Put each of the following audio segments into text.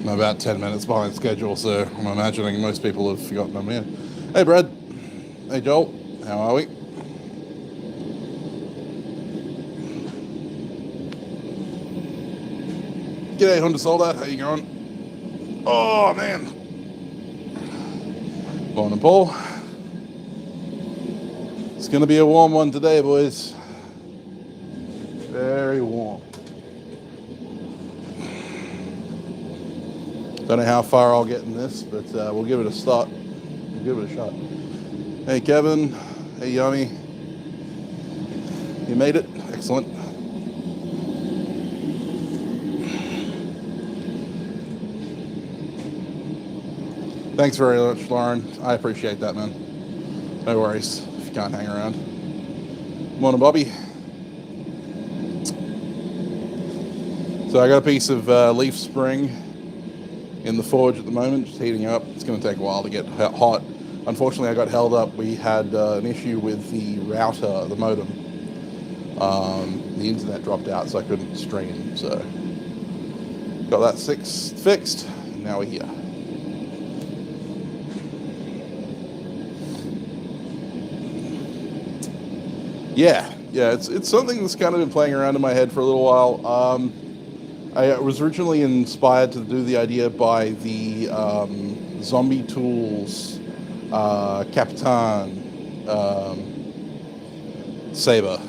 I'm about 10 minutes behind schedule, so I'm imagining most people have forgotten I'm here. Hey, Brad. Hey, Joel. How are we? G'day, Honda Soldat. How you going? Oh, man. Morning, Paul. It's going to be a warm one today, boys. Very warm. Don't know how far I'll get in this, but we'll give it a start. We'll give it a shot. Hey, Kevin. Hey, Yummy. You made it. Excellent. Thanks very much, Lauren. I appreciate that, man. No worries if you can't hang around. Morning, Bobby. So I got a piece of leaf spring in the forge at the moment, just heating up. It's going to take a while to get hot. Unfortunately, I got held up. We had an issue with the router, the modem. The internet dropped out, so I couldn't stream. So got that fixed, and now we're here. Yeah, it's something that's kind of been playing around in my head for a little while. I was originally inspired to do the idea by the Zombie Tools Capitan Sabre.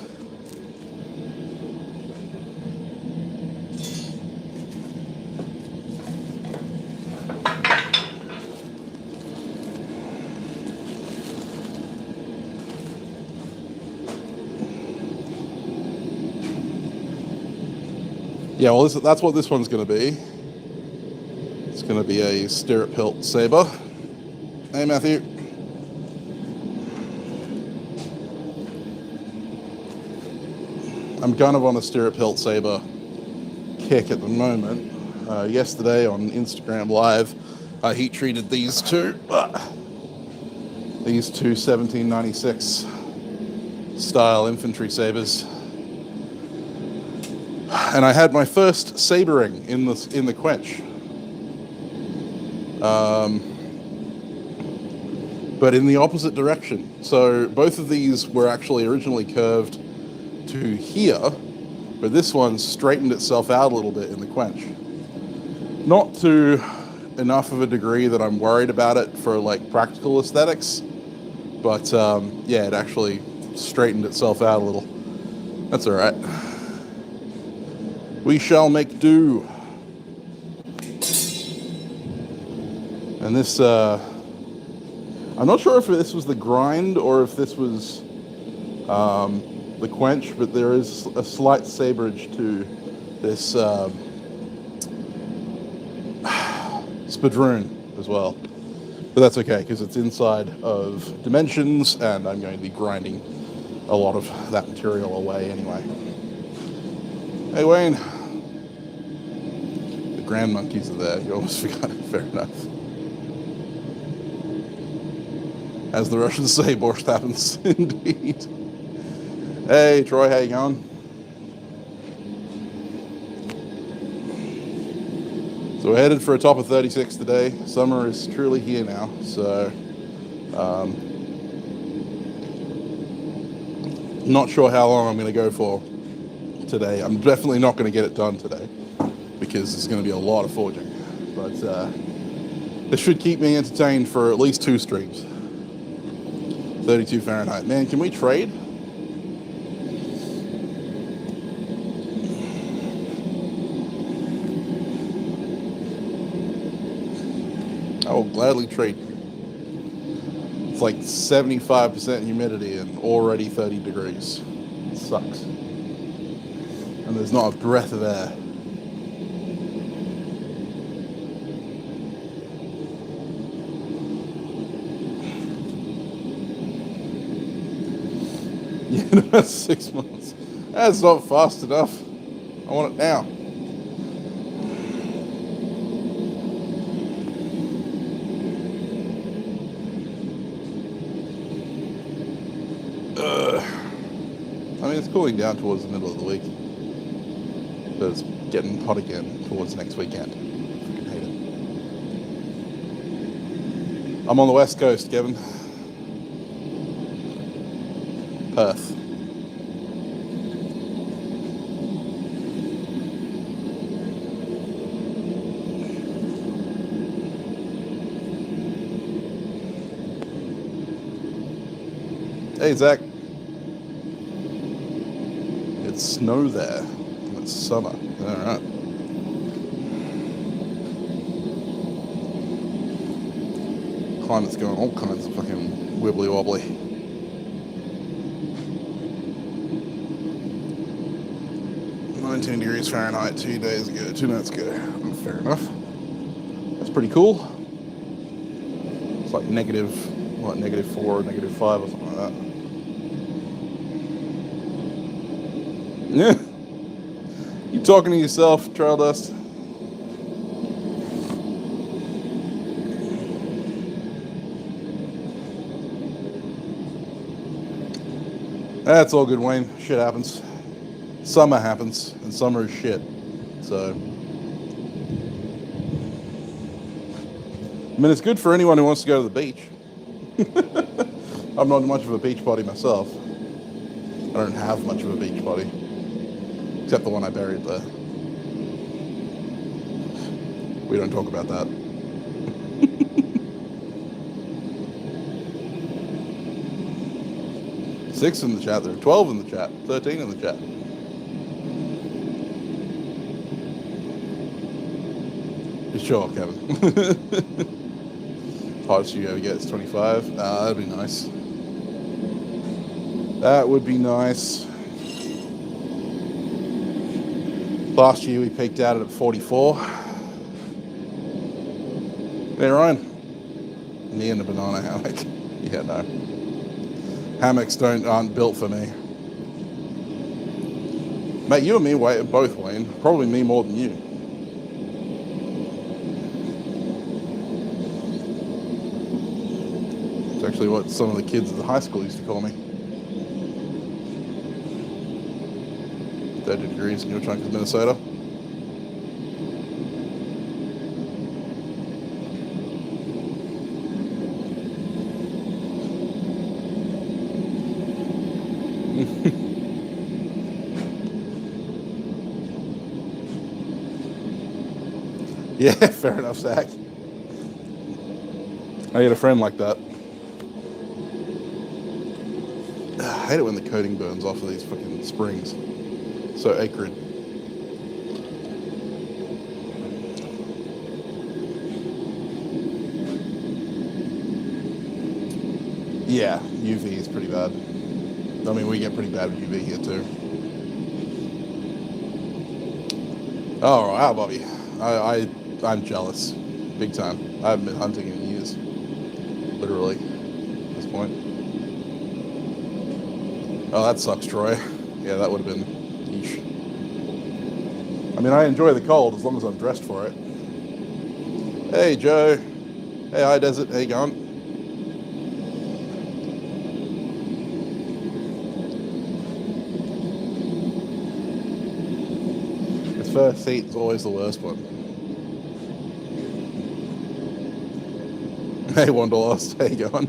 Yeah, well, that's what this one's going to be. It's going to be a stirrup hilt saber. Hey, Matthew. I'm kind of on a stirrup hilt saber kick at the moment. Yesterday on Instagram Live, I heat treated these two 1796 style infantry sabers. And I had my first sabering in the quench, but in the opposite direction. So both of these were actually originally curved to here, but this one straightened itself out a little bit in the quench. Not to enough of a degree that I'm worried about it for like practical aesthetics, but yeah, it actually straightened itself out a little. That's all right. We shall make do. And this, I'm not sure if this was the grind or if this was the quench, but there is a slight saberage to this spadroon as well. But that's okay, because it's inside of dimensions, and I'm going to be grinding a lot of that material away anyway. Hey, Wayne. The grand monkeys are there. You almost forgot it. Fair enough. As the Russians say, borscht happens. Indeed. Hey, Troy, how you going? So we're headed for a top of 36 today. Summer is truly here now. So, not sure how long I'm going to go for today. I'm definitely not going to get it done today because there's going to be a lot of forging, but this should keep me entertained for at least 2 streams. 32 Fahrenheit. Man, can we trade? I will gladly trade. It's like 75% humidity and already 30 degrees. It sucks. And there's not a breath of air. Yeah, in about 6 months. That's not fast enough. I want it now. I mean, it's cooling down towards the middle of the week, but it's getting hot again towards next weekend. I fucking hate it. I'm on the west coast, Kevin. Perth. Hey, Zach. It's snow there. And it's summer. All right. Climate's going all kinds of fucking wibbly wobbly. -19 degrees Fahrenheit 2 days ago, 2 nights ago. Fair enough. That's pretty cool. It's like -4 or -5 or something like that. Yeah. You talking to yourself, Trail Dust? That's all good, Wayne. Shit happens. Summer happens, and summer is shit. So, I mean, it's good for anyone who wants to go to the beach. I'm not much of a beach body myself. I don't have much of a beach body, except the one I buried there. We don't talk about that. 6 in the chat. There are 12 in the chat. 13 in the chat. Just show up, Kevin. Hottest you ever get is 25. That'd be nice. That would be nice. Last year we peaked out at 44. Hey, Ryan. Me and a banana hammock. Yeah, no. Hammocks aren't built for me. Mate, you and me both, Wayne. Probably me more than you. It's actually what some of the kids at the high school used to call me. 30 degrees in your chunk of Minnesota. Yeah, fair enough, Zach. I had a friend like that. I hate it when the coating burns off of these fucking springs. So acrid. Yeah, UV is pretty bad. I mean, we get pretty bad with UV here too. Oh, wow, Bobby. I'm jealous. Big time. I haven't been hunting in years. Literally. At this point. Oh, that sucks, Troy. Yeah, that would have been yeesh. I mean, I enjoy the cold as long as I'm dressed for it. Hey, Joe. Hey, High Desert. How you going? The first seat is always the worst one. Hey, Wanderlust. How you going?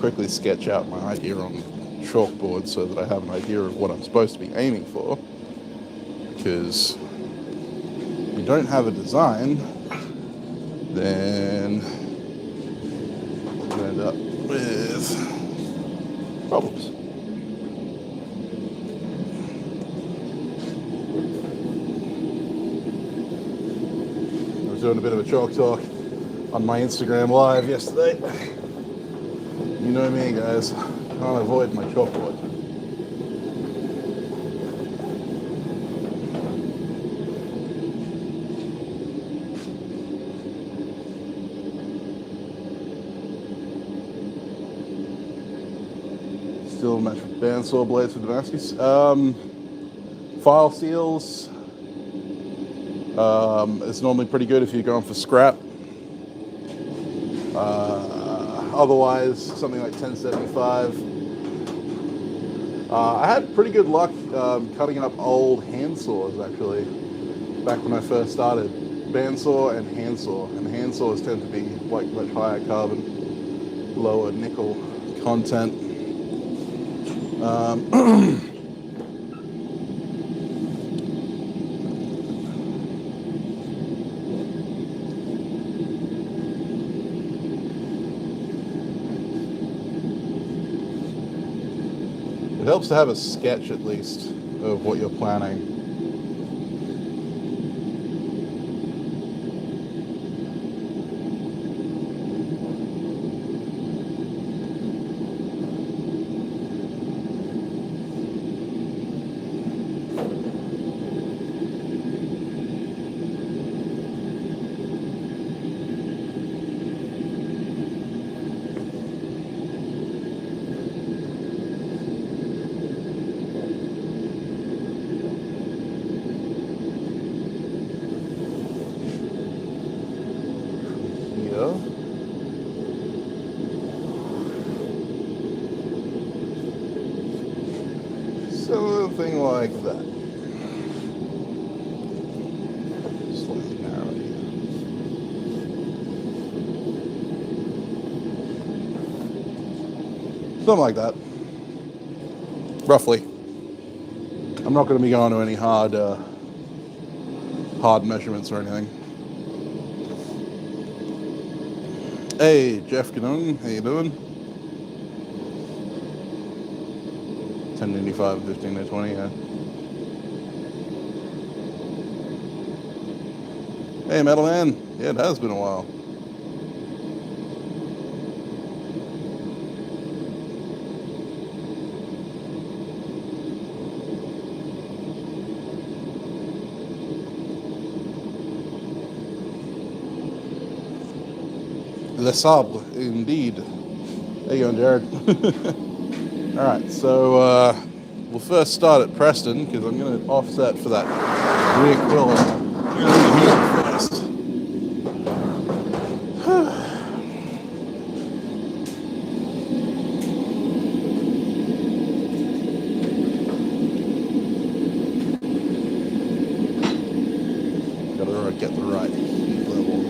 Quickly sketch out my idea on chalkboard so that I have an idea of what I'm supposed to be aiming for, because if you don't have a design, then you end up with problems. I was doing a bit of a chalk talk on my Instagram live yesterday. You know me, guys. I can't avoid my chalkboard. Still match with bandsaw blades for Damascus. File seals. It's normally pretty good if you're going for scrap. Otherwise, something like 1075. I had pretty good luck cutting up old hand saws, actually, back when I first started. Bandsaw and handsaw. And handsaws tend to be like much higher carbon, lower nickel content. It helps to have a sketch, at least, of what you're planning. Something like that. Slightly narrow here. Something like that. Roughly. I'm not going to be going to any hard measurements or anything. Hey, Jeff Ganung, how you doing? 1095, 15 to 20, yeah. Hey, Metal Man. Yeah, it has been a while. Le Sabre, indeed. How you going, Jared? All right, so we'll first start at Preston, because I'm going to offset for that rear quill. I'm going to heat it first. Got to get the right heat level.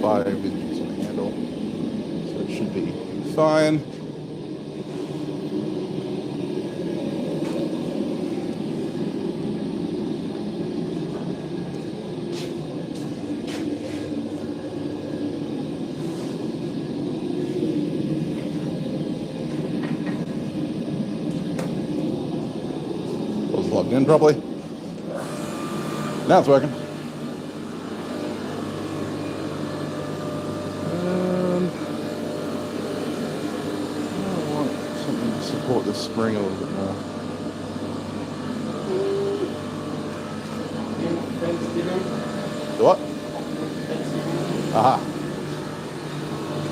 5 inches on the handle, so it should be fine. Was logged in properly. Now it's working. Support the spring a little bit more. The what? Aha.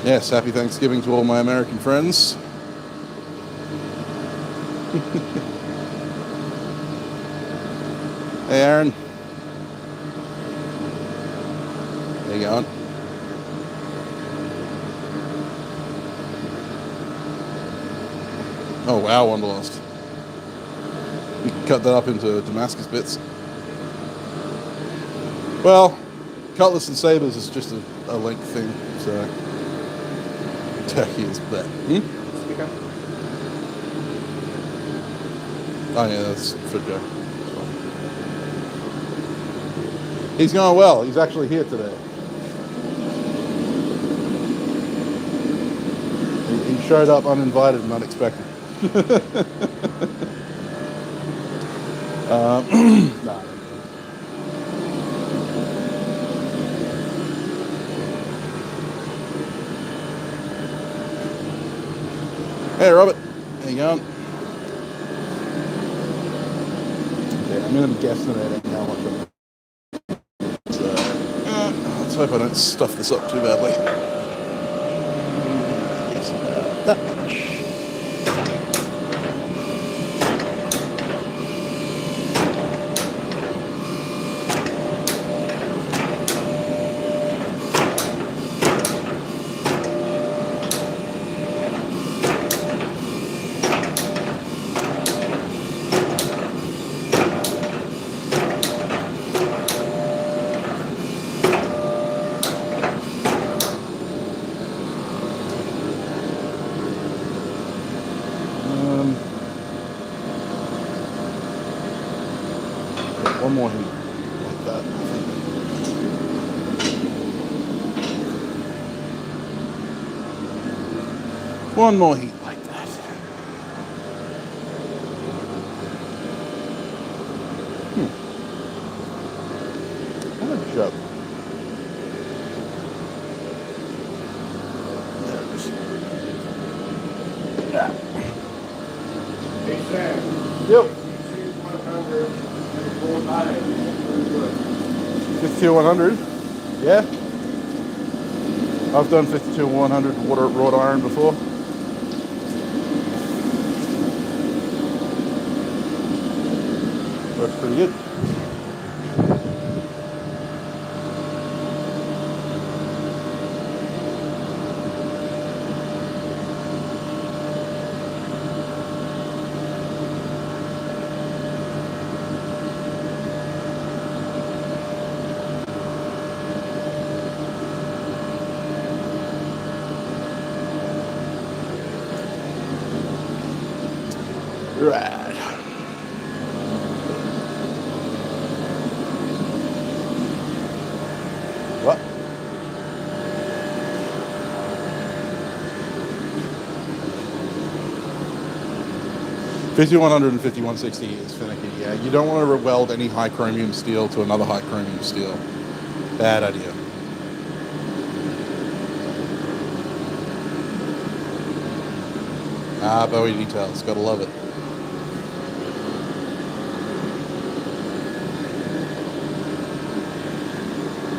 Yes, happy Thanksgiving to all my American friends. Hey, Aaron. How you going? Oh wow, Wanderlust. You can cut that up into Damascus bits. Well, Cutlass and Sabres is just a length thing, so Turkey is better. Speaker. Oh yeah, that's for Joe. He's going well. He's actually here today. He showed up uninvited and unexpected. Nah. Hey, Robert. How you going? Okay, I'm going to be guesstimating how much of it. So, let's hope I don't stuff this up too badly. Yes, that much. one more heat like that, I think. One more heat like that. What a joke. There it is. Yeah. Hey, Sam. Yep. 52-100. Yeah. I've done 52-100 wrought iron before. Works pretty good. Right. What? $5100 and $5160 is finicky. Yeah, you don't want to weld any high chromium steel to another high chromium steel. Bad idea. Ah, Bowie details. Gotta love it.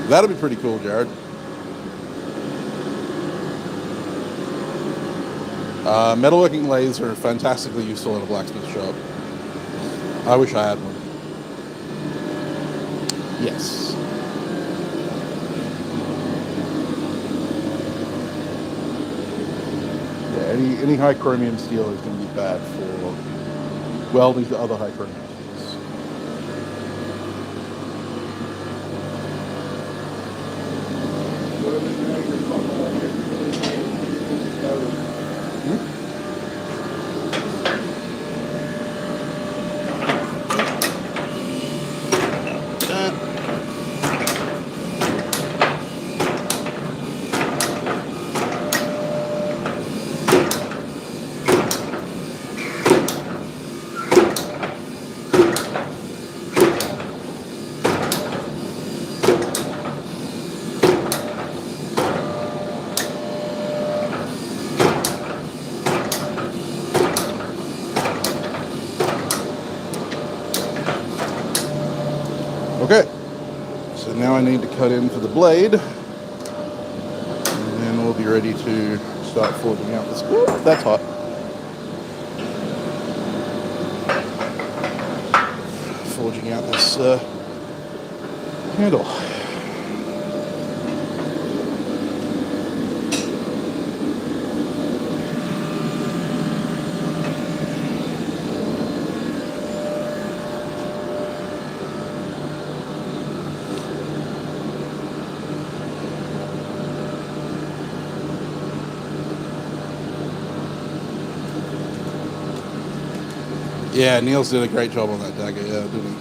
That'll be pretty cool, Jared. Metalworking lathes are fantastically useful in a blacksmith shop. I wish I had one. Yes. Yeah, any high chromium steel is going to be bad for welding to other high chromium steels. Okay, so now I need to cut in for the blade, and then we'll be ready to start forging out this. Ooh, that's hot. Forging out this handle. Yeah, Niels did a great job on that dagger, yeah, didn't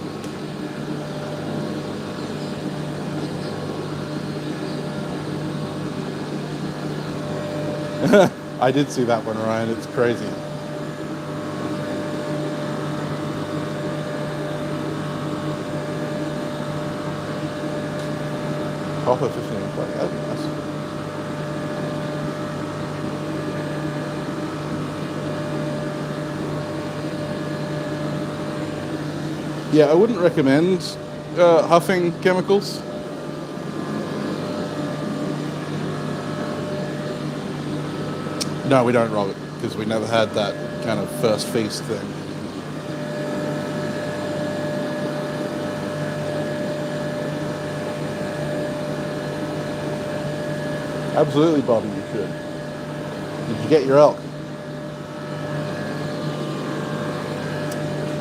he? I did see that one, Ryan. It's crazy. Copper 1520, that'd be nice. Yeah, I wouldn't recommend huffing chemicals. No, we don't, Robert, because we never had that kind of first feast thing. Absolutely, Bobby, you should. Did you get your elk?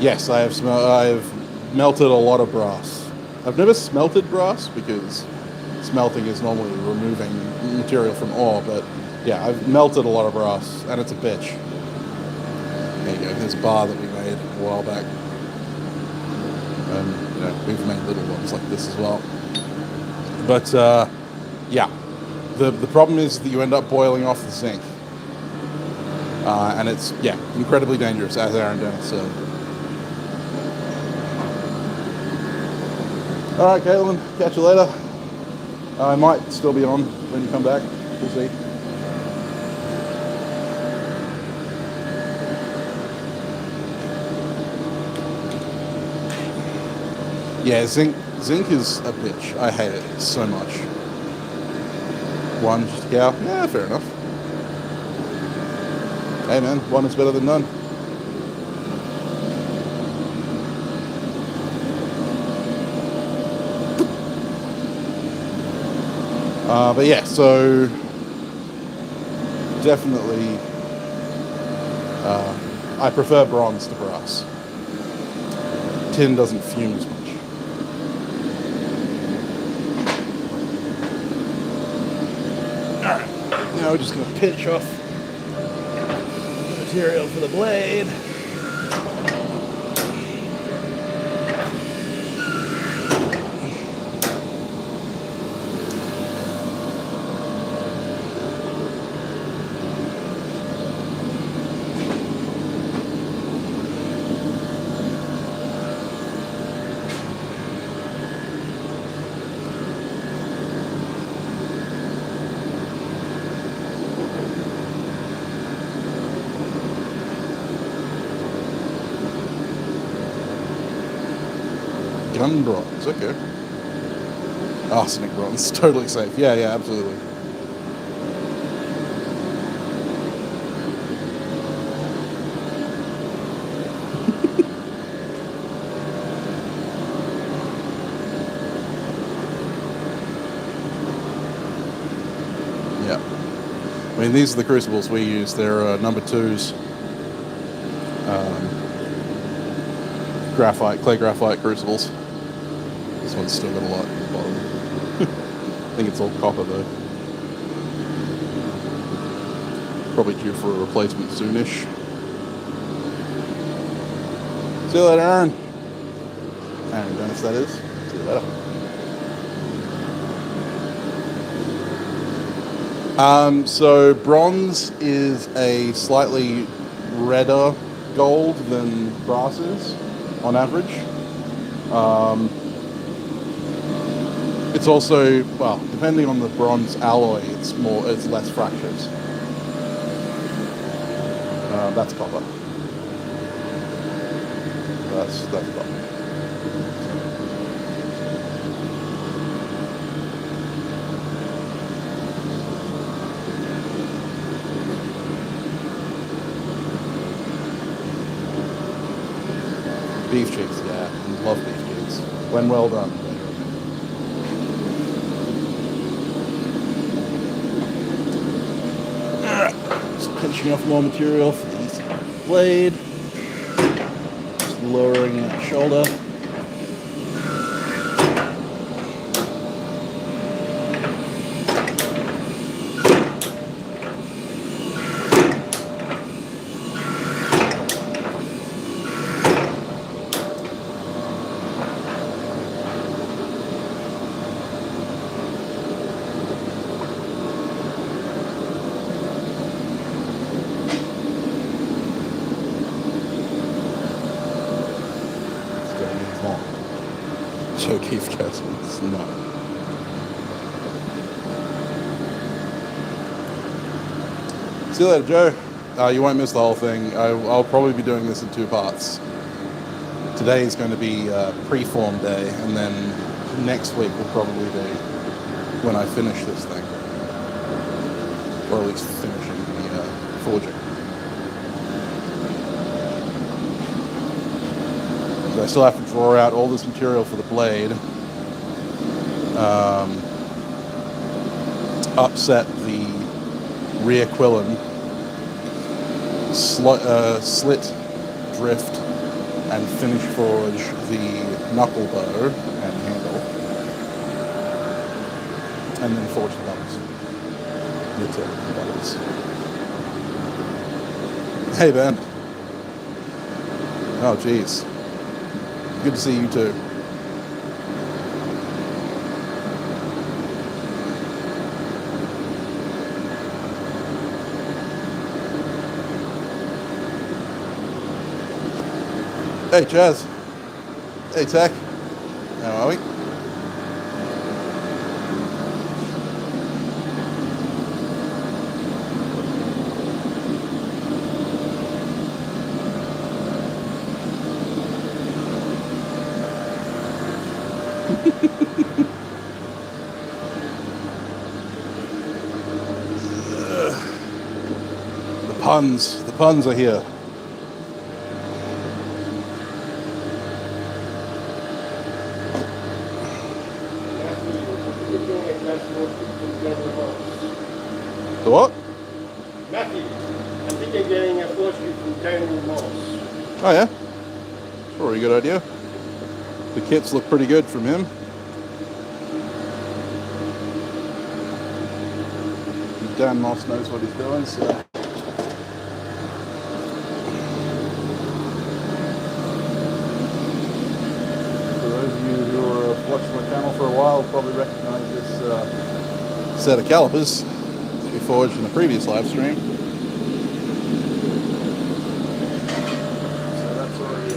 Yes, I have melted a lot of brass. I've never smelted brass because smelting is normally removing material from ore, but yeah, I've melted a lot of brass, and it's a bitch. There you go, this bar that we made a while back. And we've made little ones like this as well. But yeah, the problem is that you end up boiling off the zinc. And it's, incredibly dangerous, as Aaron Dennis said. All right, Caitlin, catch you later. I might still be on when you come back. We'll see. Yeah, zinc is a bitch. I hate it so much. One, just a cow. Yeah, fair enough. Hey man, one is better than none. But yeah, so definitely I prefer bronze to brass. Tin doesn't fume as much. Alright, now we're just going to pinch off the material for the blade. Gun bronze, okay. Arsenic bronze, totally safe. Yeah, absolutely. Yeah. I mean, these are the crucibles we use. They're number 2s. Clay graphite crucibles. This one's still got a lot at the bottom. I think it's all copper though. Probably due for a replacement soonish. See you later, Aaron. Aaron Dennis, that is. See you later. So bronze is a slightly redder gold than brass is, on average. It's also, well, depending on the bronze alloy, it's less fractures. That's copper. That's copper. Beef cheeks, yeah, love beef cheeks. When well done. Just pinching off more material for the blade. Just lowering that shoulder. Joe Keith Casements, no. See you later, Joe. You won't miss the whole thing. I'll probably be doing this in 2 parts. Today is going to be pre-form day, and then next week will probably be when I finish this thing. Or at least finishing the forging. I still have to draw out all this material for the blade, upset the rear quillen, slit, drift, and finish forge the knuckle bow and handle, and then forge the buttons. The buttons. Hey Ben. Oh geez. Good to see you too. Hey, Chaz. Hey, Tech. How are we? The puns are here. The what? Matthew, I think you're getting a fortune from Daniel Moss. Oh yeah? Probably a good idea. The kits look pretty good from him. Dan Moss knows what he's doing, so. For those of you who have watched my channel for a while, probably recognize this set of calipers that we forged in the previous live stream. So that's already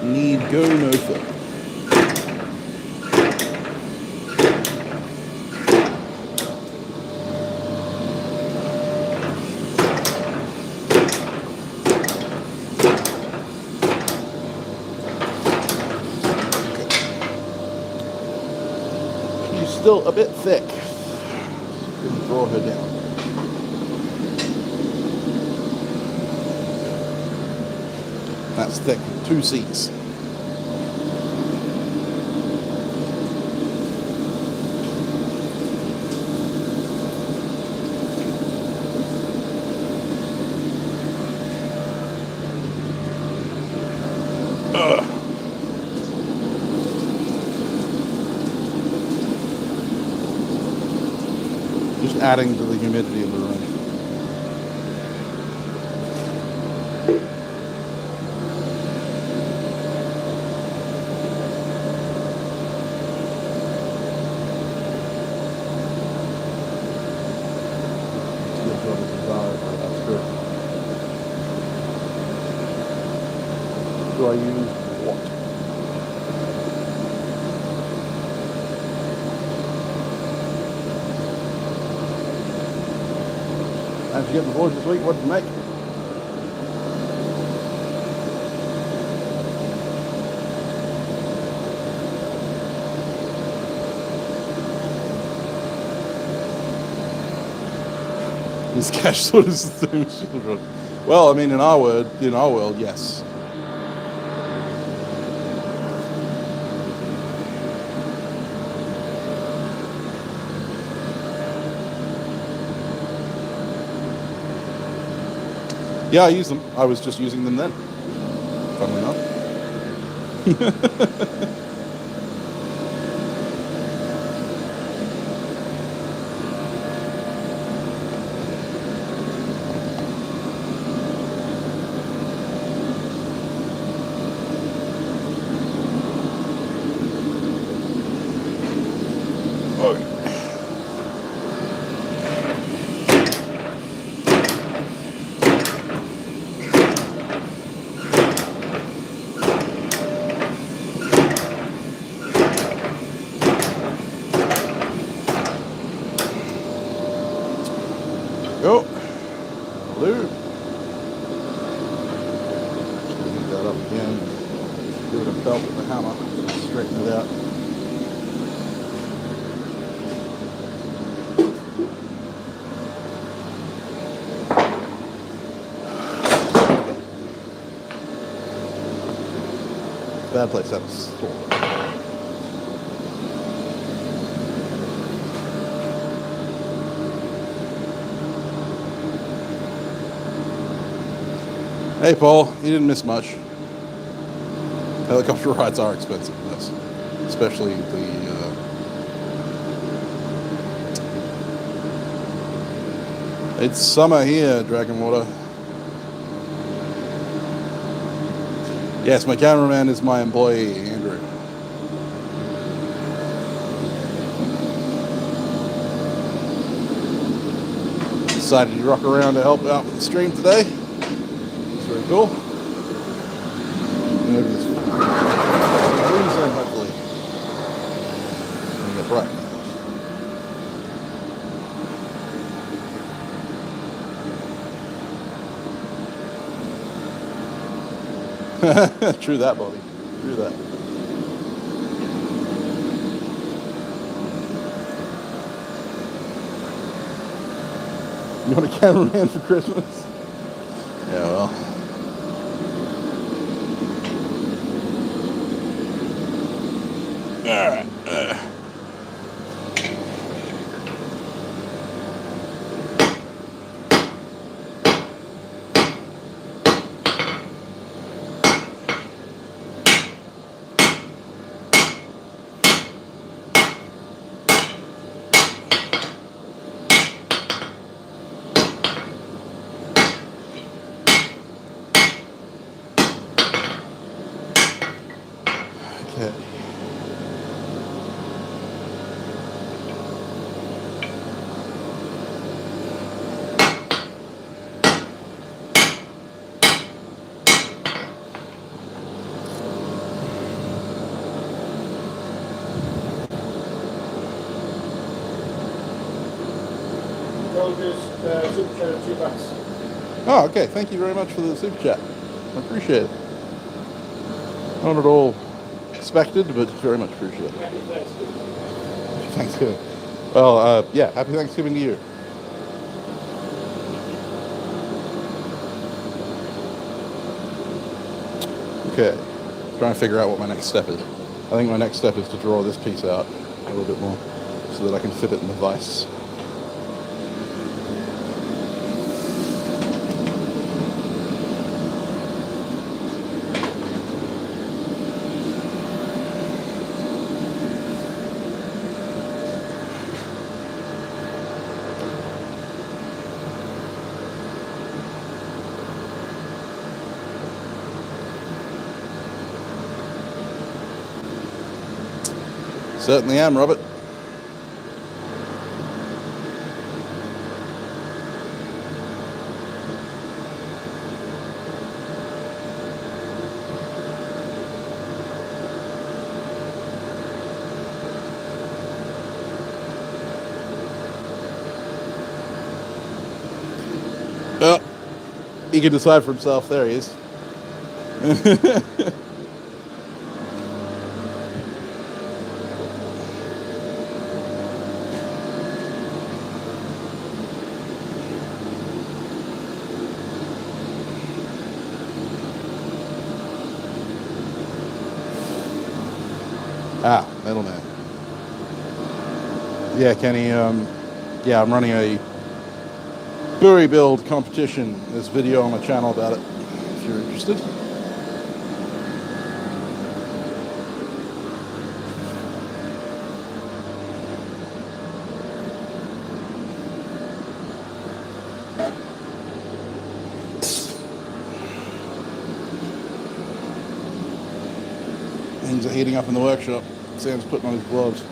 need go no further. She's still a bit thick. Couldn't draw her down. That's thick, 2 C's. Just adding to the humidity of the room. Do I use what? How'd you get the boards this week? What did you make? Is cash sort of system? Well, I mean, in our world, yes. Yeah, I use them. I was just using them then. Funnily enough. Go. Blue. Heat that up again. Give it a belt with the hammer. Straighten it out. Bad place to have a store. Hey Paul, you didn't miss much. Helicopter rides are expensive, yes. Especially the It's summer here, Dragon Water. Yes, my cameraman is my employee, Andrew. Decided to rock around to help out with the stream today. It's very cool. Maybe this reason, hopefully. Get bright. True that, Bobby. True that. You want a cameraman for Christmas? Yeah, well. Alright. Okay. Told us super chat of $2. Oh, okay. Thank you very much for the super chat. I appreciate it. Not at all expected, but very much appreciated. Happy Thanksgiving. Thanksgiving. Well, yeah, happy Thanksgiving to you. Okay, trying to figure out what my next step is. I think my next step is to draw this piece out a little bit more so that I can fit it in the vise. Certainly am, Robert. Oh, he can decide for himself. There he is. Ah, middleman. Yeah, Kenny, yeah, I'm running a buoy build competition. There's a video on my channel about it, if you're interested. Things are heating up in the workshop. Sam's putting on his gloves.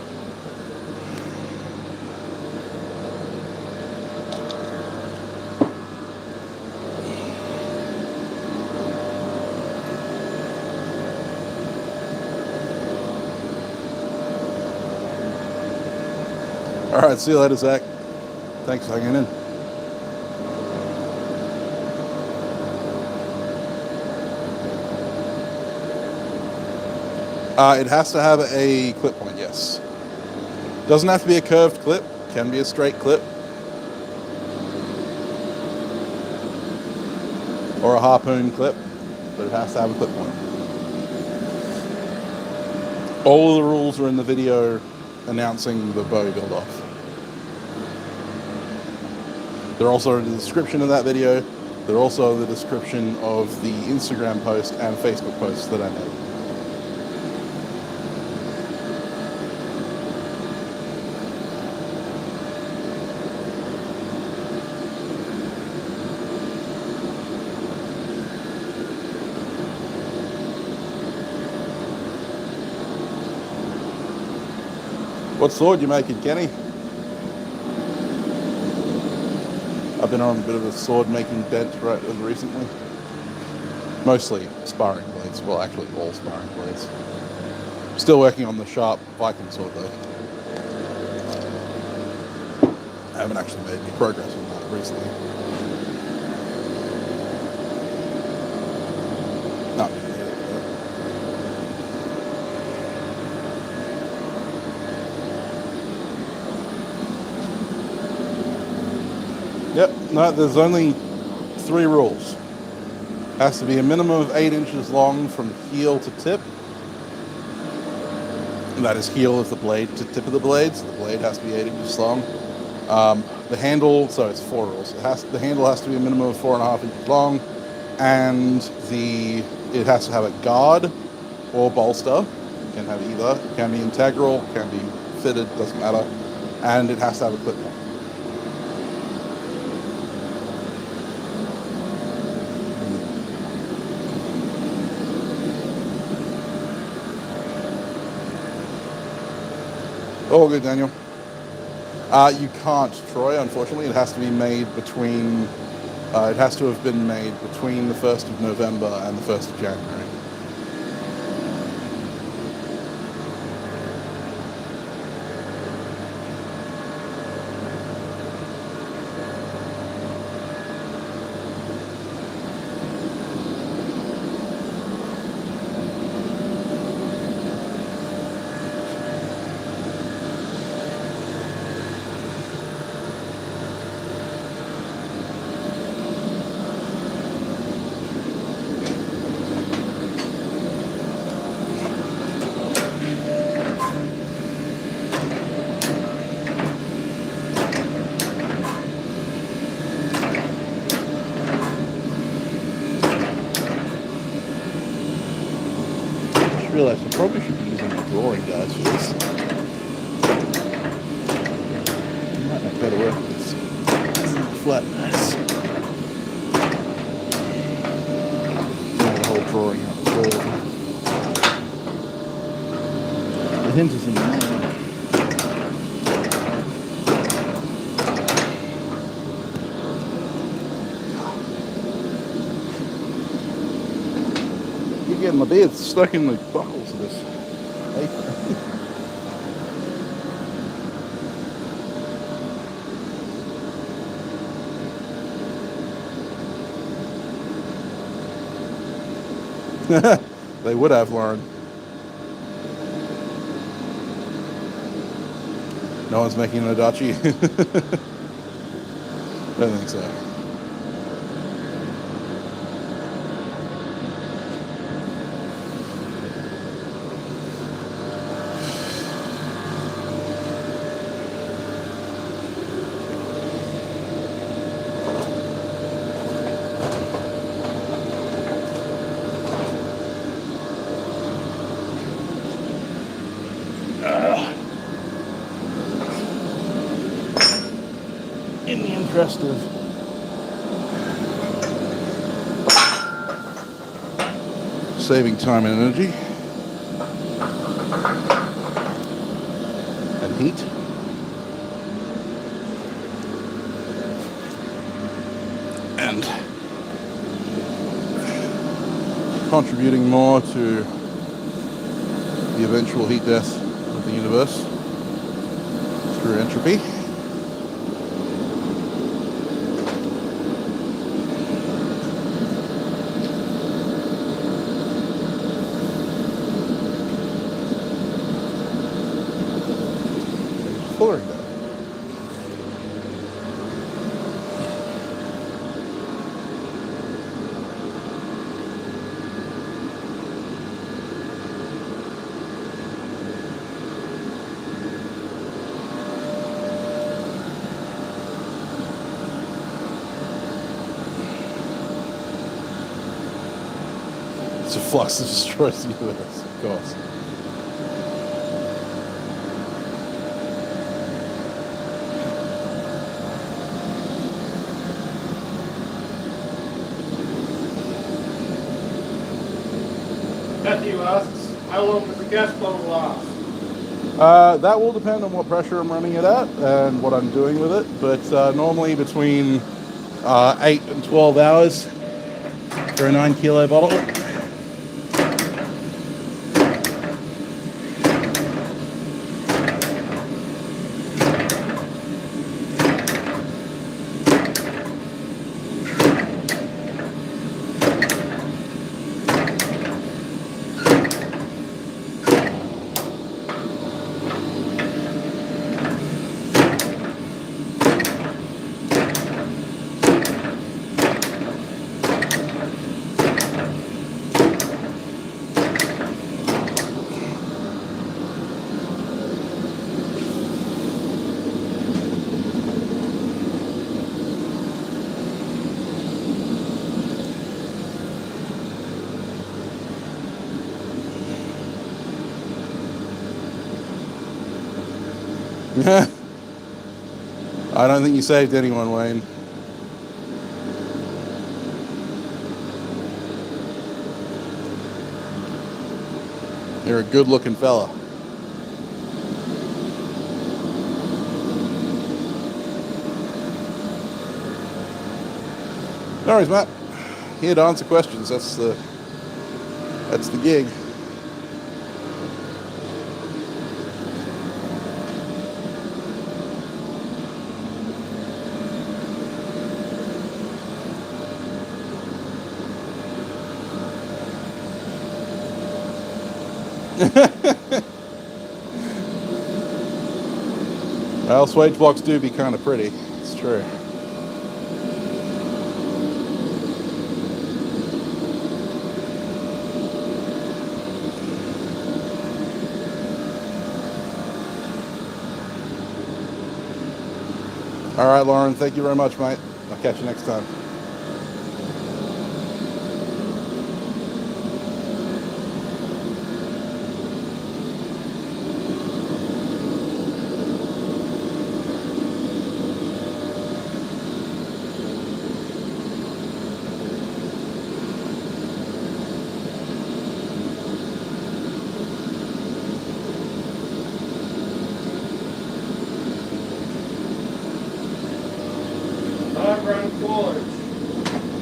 All right, see you later, Zach. Thanks for hanging in. It has to have a clip point, yes. Doesn't have to be a curved clip, can be a straight clip. Or a harpoon clip, but it has to have a clip point. All of the rules are in the video announcing the bow build off. They're also in the description of that video. They're also in the description of the Instagram post and Facebook posts that I made. What sword you making, Kenny? I've been on a bit of a sword making bent right recently. Mostly sparring blades. Well, actually all sparring blades. Still working on the sharp Viking sword though. I haven't actually made any progress on that recently. No. Yep, no, there's only 3 rules. Has to be a minimum of 8 inches long from heel to tip. And that is heel is the blade to tip of the blade, so the blade has to be 8 inches long. The handle, so it's 4 rules. The handle has to be a minimum of 4.5 inches long, and it has to have a guard or bolster. It can have either. It can be integral, can be fitted, doesn't matter, and it has to have a clip on. Oh, good, Daniel. You can't, Troy, unfortunately. It has to be made between, it has to have been made between the 1st of November and the 1st of January. I realised I probably should be using the drawing guides for this. Might make better work with this flat nice. The whole drawing out the board. The hint is in the name. Getting my beard stuck in the buckles of this paper. They would have, Lauren. No one's making an adachi. Don't think so. In the interest of saving time and energy and heat, and contributing more to the eventual heat death of the universe through entropy. Flooring that. It's a flux that destroys the universe, of course. Matthew asks, how long does the gas bottle last? That will depend on what pressure I'm running it at and what I'm doing with it, but normally between 8 and 12 hours for a 9 kilo bottle. I don't think you saved anyone, Wayne. You're a good-looking fella. No worries, Matt. Here to answer questions. That's the gig. Well, swage blocks do be kind of pretty. It's true. All right, Lauren, thank you very much, mate. I'll catch you next time.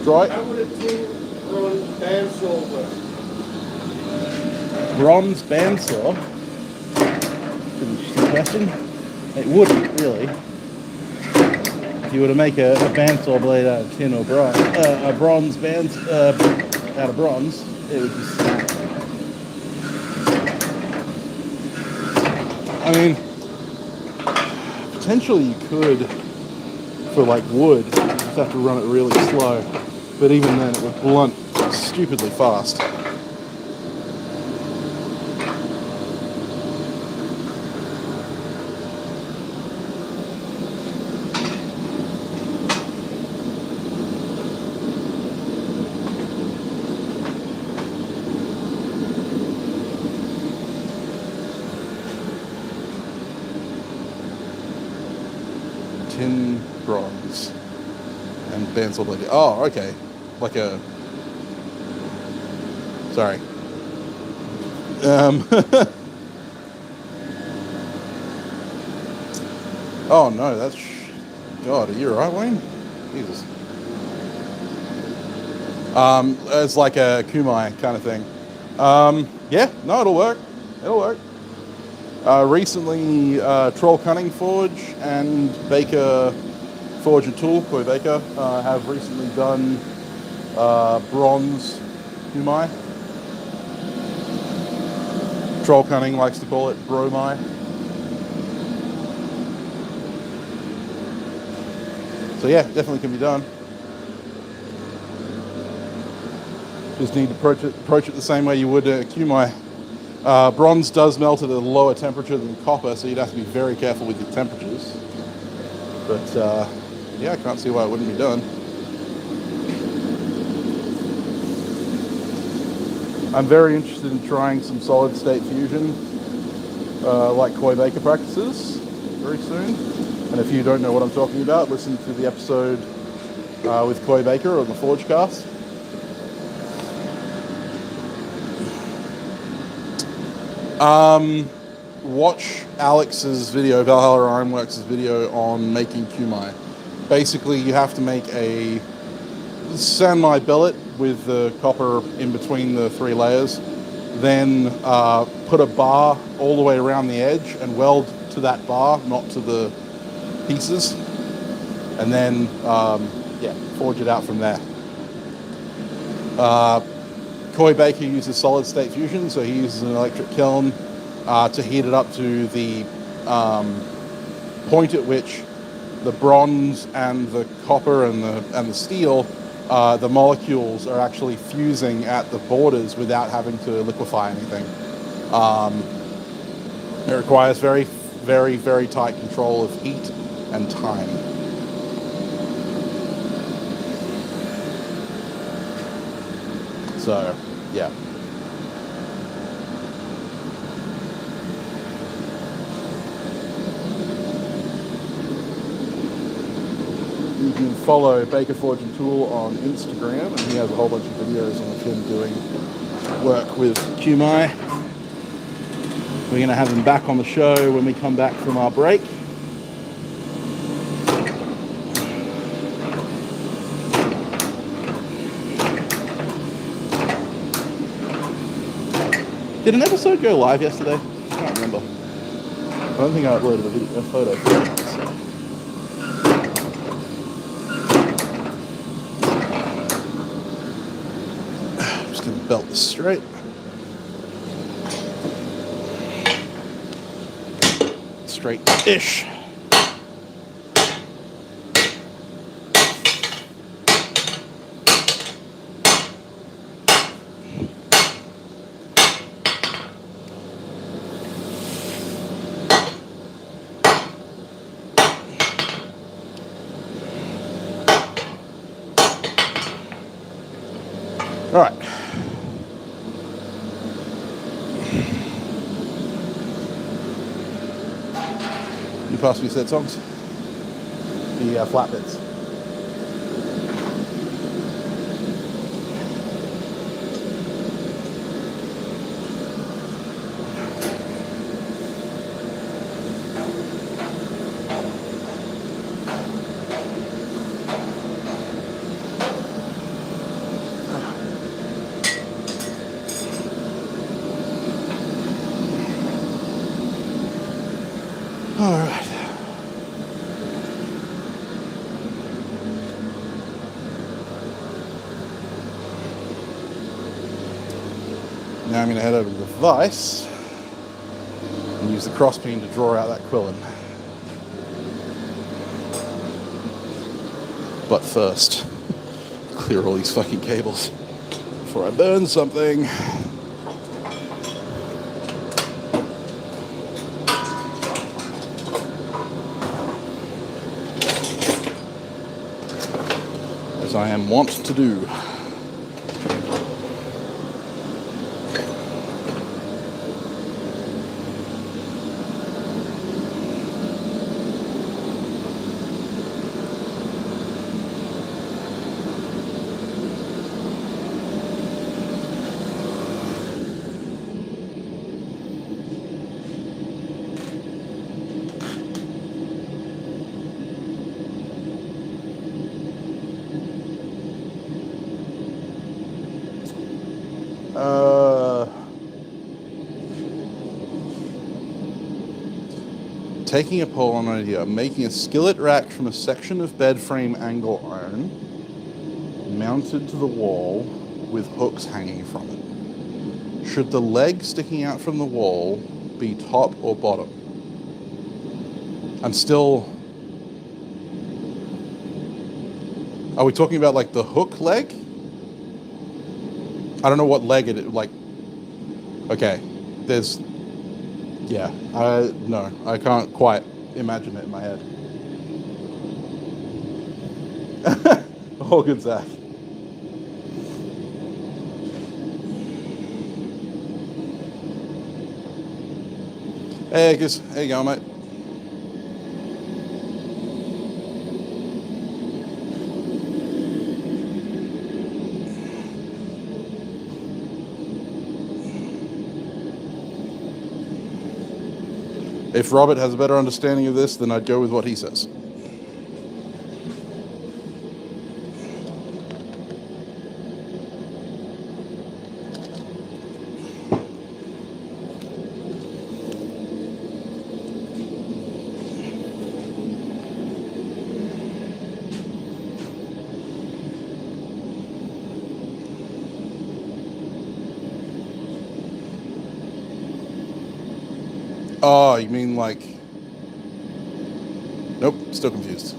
Right. How would a tin bandsaw work? Bronze bandsaw? Interesting question. It wouldn't, really. If you were to make a bandsaw blade out of tin or bronze, a bronze band out of bronze, it would just snap. I mean, potentially you could, for like wood, you just have to run it really slow. But even then, it would blunt stupidly fast. Tin, bronze, and bandsaw blade. Oh, okay. Like a... Sorry. Oh no, that's... God, are you alright, Wayne? Jesus. It's like a kumai kind of thing. Yeah, no, it'll work. It'll work. Recently, Troll Cunning Forge and Baker Forge and Tool, Koi Baker, have recently done bronze kumai. Troll Cunning likes to call it bromai. So yeah, definitely can be done. Just need to approach it the same way you would a kumai. Bronze does melt at a lower temperature than copper, so you'd have to be very careful with your temperatures. But yeah, I can't see why it wouldn't be done. I'm very interested in trying some solid state fusion, like Koi Baker practices, very soon. And if you don't know what I'm talking about, listen to the episode with Koi Baker on the Forgecast. watch Alex's video, Valhalla Ironworks' video on making kumai. Basically, you have to make a semi billet with the copper in between the 3 layers, then put a bar all the way around the edge and weld to that bar, not to the pieces, and then forge it out from there. Coy Baker uses solid state fusion, so he uses an electric kiln to heat it up to the point at which the bronze and the copper and the steel, the molecules are actually fusing at the borders without having to liquefy anything. It requires very, very, very tight control of heat and time. So, yeah. You can follow Baker Forge and Tool on Instagram, and he has a whole bunch of videos of him doing work with kumai. We're going to have him back on the show when we come back from our break. Did an episode go live yesterday? I can't remember. I don't think I uploaded a photo. I'm just going to belt this straight. Straight-ish. All right. You pass me said songs? The flat bits. All right. Now I'm going to head over to the vise and use the cross peen to draw out that quillin. But first, clear all these fucking cables before I burn something. As I am wont to do. Taking a poll on an idea, making a skillet rack from a section of bed frame angle iron mounted to the wall with hooks hanging from it. Should the leg sticking out from the wall be top or bottom? I'm still... Are we talking about like the hook leg? I don't know what leg it is, like... Okay, there's... Yeah, no, I can't quite imagine it in my head. Oh, good, Zach. Hey, Gus. There you go, mate. If Robert has a better understanding of this, then I'd go with what he says. Oh, you mean like... Nope, still confused.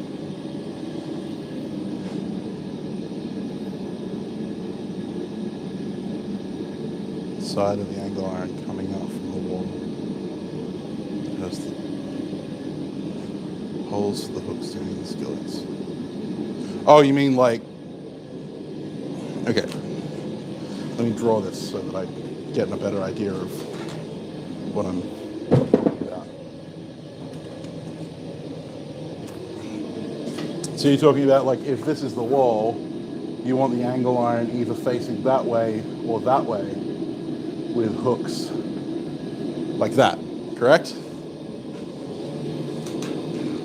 Side of the angle iron coming out from the wall. Has the holes for the hooks doing the skillets. Oh, you mean like... Okay. Let me draw this so that I get a better idea of what I'm talking about. So you're talking about, like, if this is the wall, you want the angle iron either facing that way or that way with hooks like that, correct?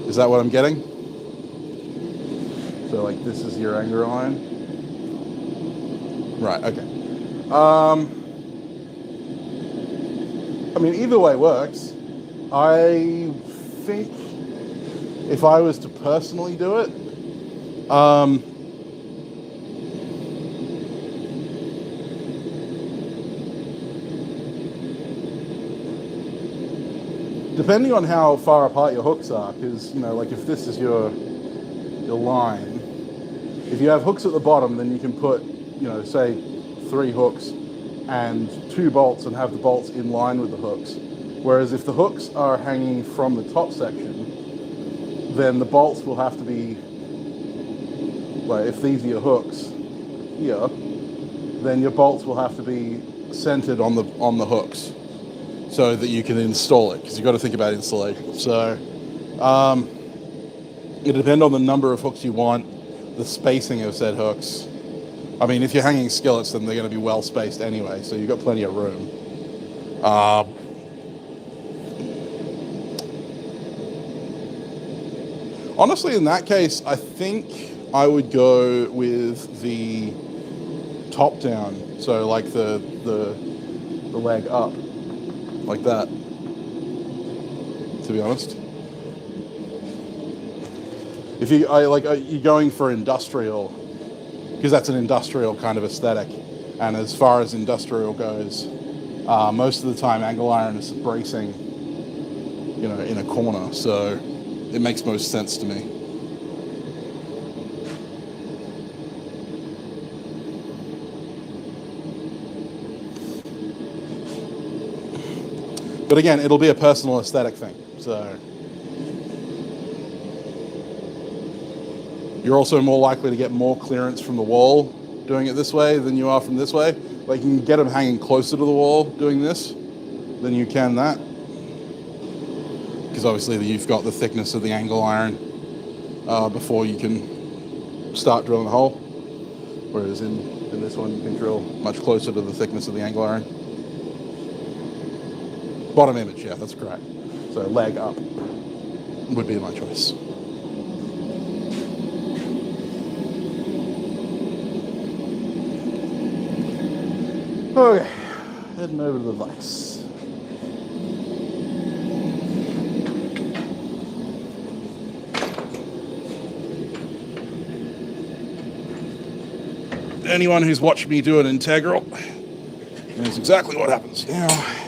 Is that what I'm getting? So, like, this is your angle iron? Right, okay. I mean, either way works. I think if I was to personally do it, depending on how far apart your hooks are, because, you know, like if this is your line, if you have hooks at the bottom, then you can put, you know, say 3 hooks and 2 bolts and have the bolts in line with the hooks. Whereas if the hooks are hanging from the top section, then the bolts will have to be, like, if these are your hooks here, then your bolts will have to be centered on the hooks so that you can install it, because you've got to think about installation. So it depends on the number of hooks you want, the spacing of said hooks. I mean, if you're hanging skillets, then they're going to be well spaced anyway, so you've got plenty of room. Honestly, in that case, I think I would go with the top down, so like the leg up, like that, to be honest. If you're going for industrial, because that's an industrial kind of aesthetic, and as far as industrial goes, most of the time angle iron is bracing, you know, in a corner, so it makes most sense to me. But again, it'll be a personal aesthetic thing, so you're also more likely to get more clearance from the wall doing it this way than you are from this way. Like, you can get them hanging closer to the wall doing this than you can that, because obviously you've got the thickness of the angle iron before you can start drilling the hole, whereas in this one you can drill much closer to the thickness of the angle iron. Bottom image, yeah, that's correct. So leg up would be my choice. Okay, heading over to the vise. Anyone who's watched me do an integral knows exactly what happens now.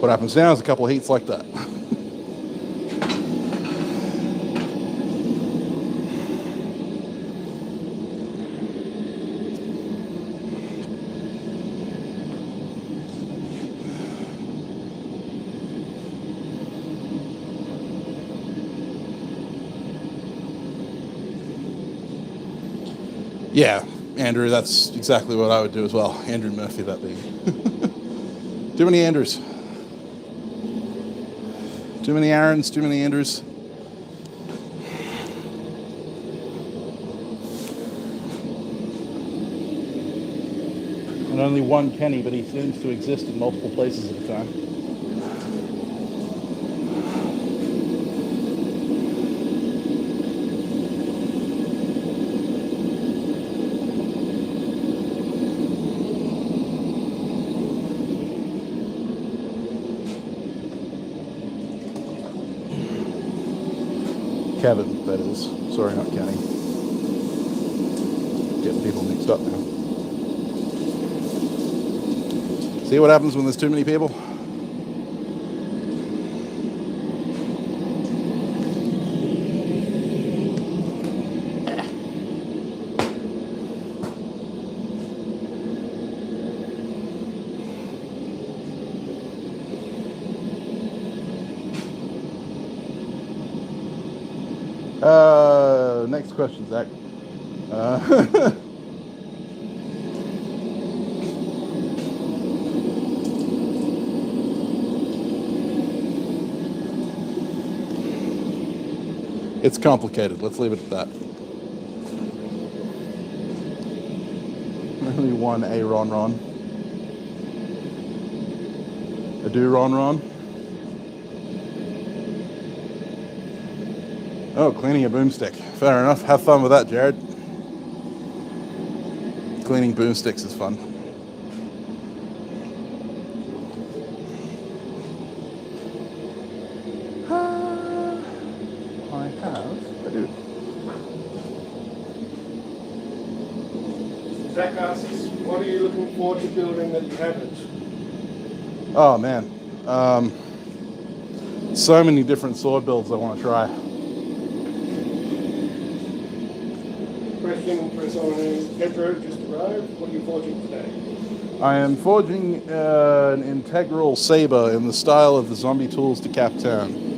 What happens now is a couple of heats like that. Yeah, Andrew, that's exactly what I would do as well. Andrew Murphy, that being. Too many Andrews. Too many Aarons, too many Andrews. And only one Kenny, but he seems to exist in multiple places at a time. Kevin, that is. Sorry, not Kenny. Getting people mixed up now. See what happens when there's too many people? Next question, Zach. It's complicated. Let's leave it at that. Only one A Ron. A do Ron. Oh, cleaning a boomstick. Fair enough. Have fun with that, Jared. Cleaning boomsticks is fun. I do. Zach asks, what are you looking forward to building that you haven't? Oh man, so many different sword builds I want to try. Question for someone who's Pedro just arrived. What are you forging today? I am forging an integral saber in the style of the Zombie Tools to Captain.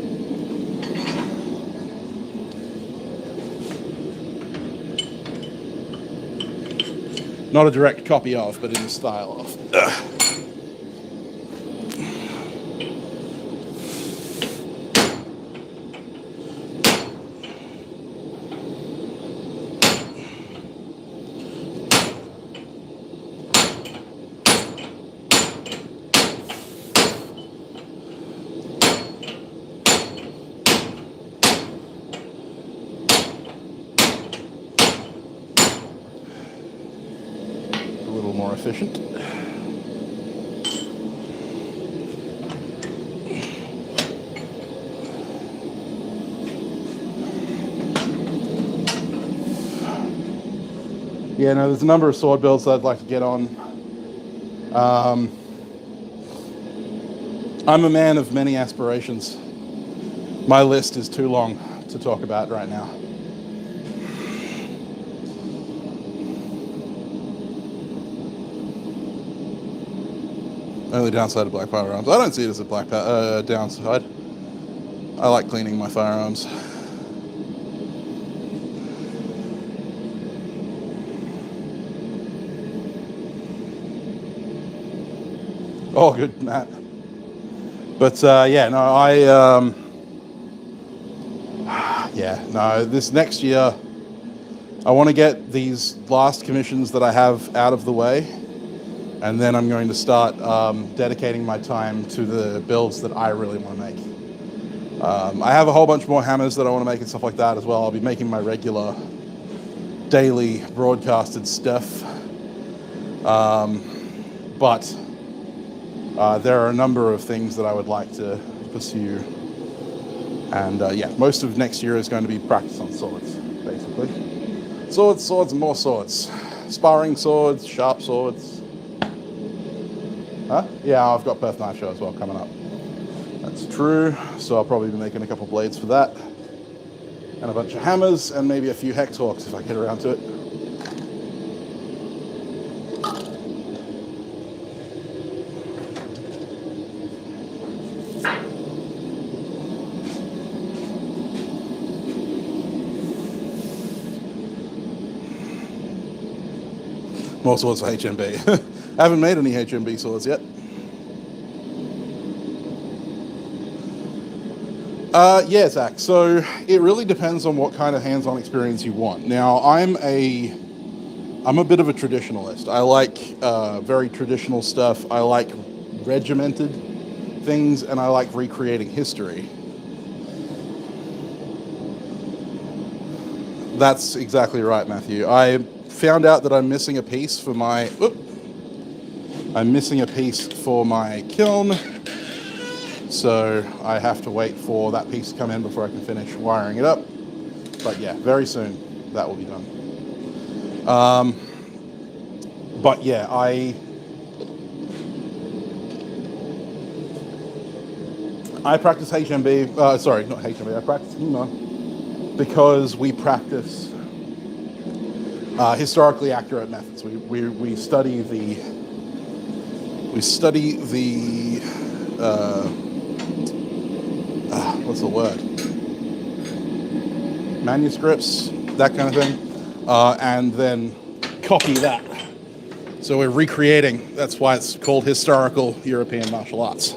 Not a direct copy of, but in the style of. More efficient. Yeah, no, there's a number of sword builds that I'd like to get on. I'm a man of many aspirations. My list is too long to talk about right now. Only downside of black firearms. I don't see it as a black downside. I like cleaning my firearms. Oh, good, Matt. But yeah, no, this next year, I want to get these last commissions that I have out of the way. And then I'm going to start dedicating my time to the builds that I really want to make. I have a whole bunch more hammers that I want to make and stuff like that as well. I'll be making my regular daily broadcasted stuff. But there are a number of things that I would like to pursue. And yeah, most of next year is going to be practice on swords, basically. Swords, and more swords. Sparring swords, sharp swords. Huh? Yeah, I've got Perth Knife Show as well coming up. That's true. So I'll probably be making a couple blades for that. And a bunch of hammers and maybe a few hex hawks if I get around to it. More swords for HMB. I haven't made any HMB swords yet. Yeah, Zach. So it really depends on what kind of hands-on experience you want. Now, I'm a bit of a traditionalist. I like very traditional stuff. I like regimented things, and I like recreating history. That's exactly right, Matthew. I found out that I'm missing a piece for my kiln, so I have to wait for that piece to come in before I can finish wiring it up. But yeah, very soon that will be done. But yeah, I practice HMB. Sorry, not HMB. I practice HEMA because we practice historically accurate methods. We study the what's the word? Manuscripts, that kind of thing, and then copy that. So we're recreating. That's why it's called historical European martial arts.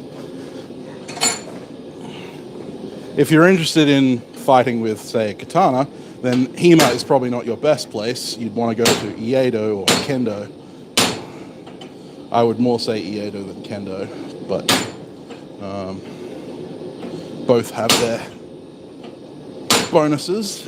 If you're interested in fighting with, say, a katana, then HEMA is probably not your best place. You'd want to go to Iedo or Kendo. I would more say Iedo than Kendo, but both have their bonuses.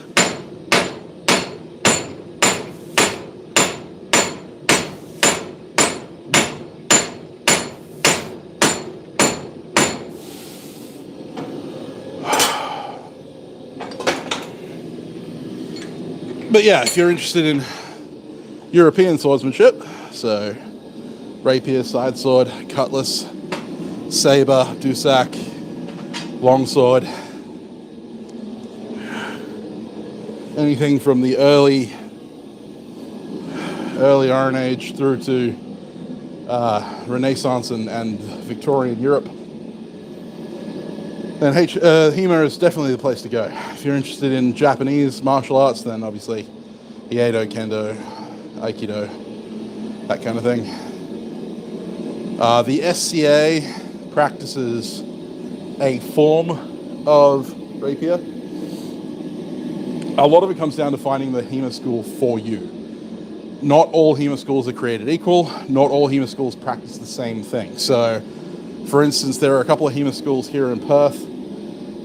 But yeah, if you're interested in European swordsmanship, so rapier, side sword, cutlass, saber, dusak, longsword, anything from the early Iron Age through to Renaissance and Victorian Europe, then HEMA is definitely the place to go. If you're interested in Japanese martial arts, then obviously Iedo, Kendo, Aikido, that kind of thing. The SCA practices a form of rapier. A lot of it comes down to finding the HEMA school for you. Not all HEMA schools are created equal. Not all HEMA schools practice the same thing. So, for instance, there are a couple of HEMA schools here in Perth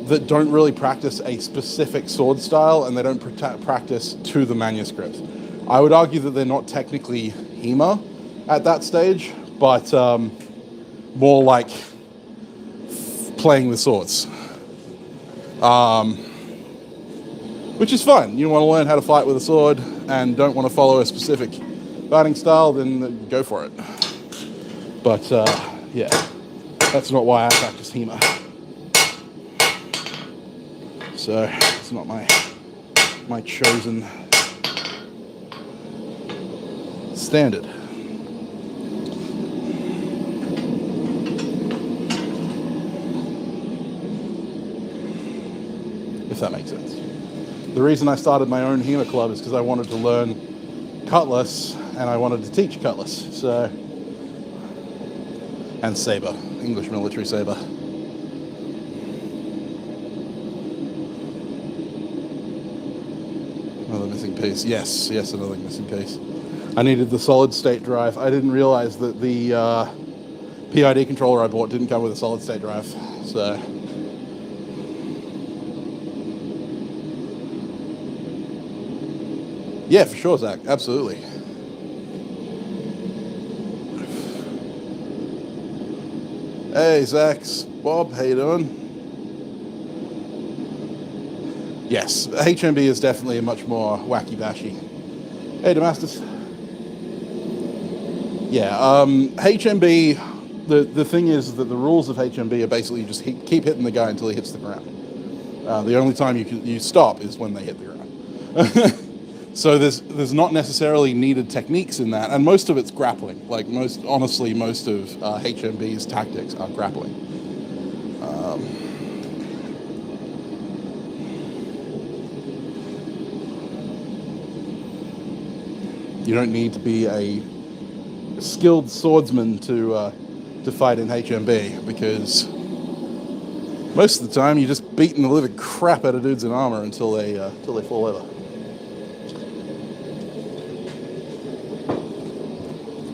that don't really practice a specific sword style, and they don't practice to the manuscript. I would argue that they're not technically HEMA at that stage, but more like playing with swords. Which is fine. You want to learn how to fight with a sword and don't want to follow a specific fighting style, then go for it. But yeah, that's not why I practice HEMA. So it's not my chosen standard. If that makes sense. The reason I started my own HEMA club is because I wanted to learn cutlass and I wanted to teach cutlass. So, and saber, English military saber. Another missing piece. Yes, another missing piece. I needed the solid state drive. I didn't realize that the PID controller I bought didn't come with a solid state drive. So. Yeah, for sure, Zach. Absolutely. Hey, Zach. Bob, how you doing? Yes, HMB is definitely a much more wacky-bashy. Hey, Damascus. Yeah, HMB, the thing is that the rules of HMB are basically you just keep hitting the guy until he hits the ground. The only time you stop is when they hit the ground. So there's not necessarily needed techniques in that, and most of it's grappling. Like most of HMB's tactics are grappling. You don't need to be a skilled swordsman to fight in HMB, because most of the time you're just beating the living crap out of dudes in armor until they fall over.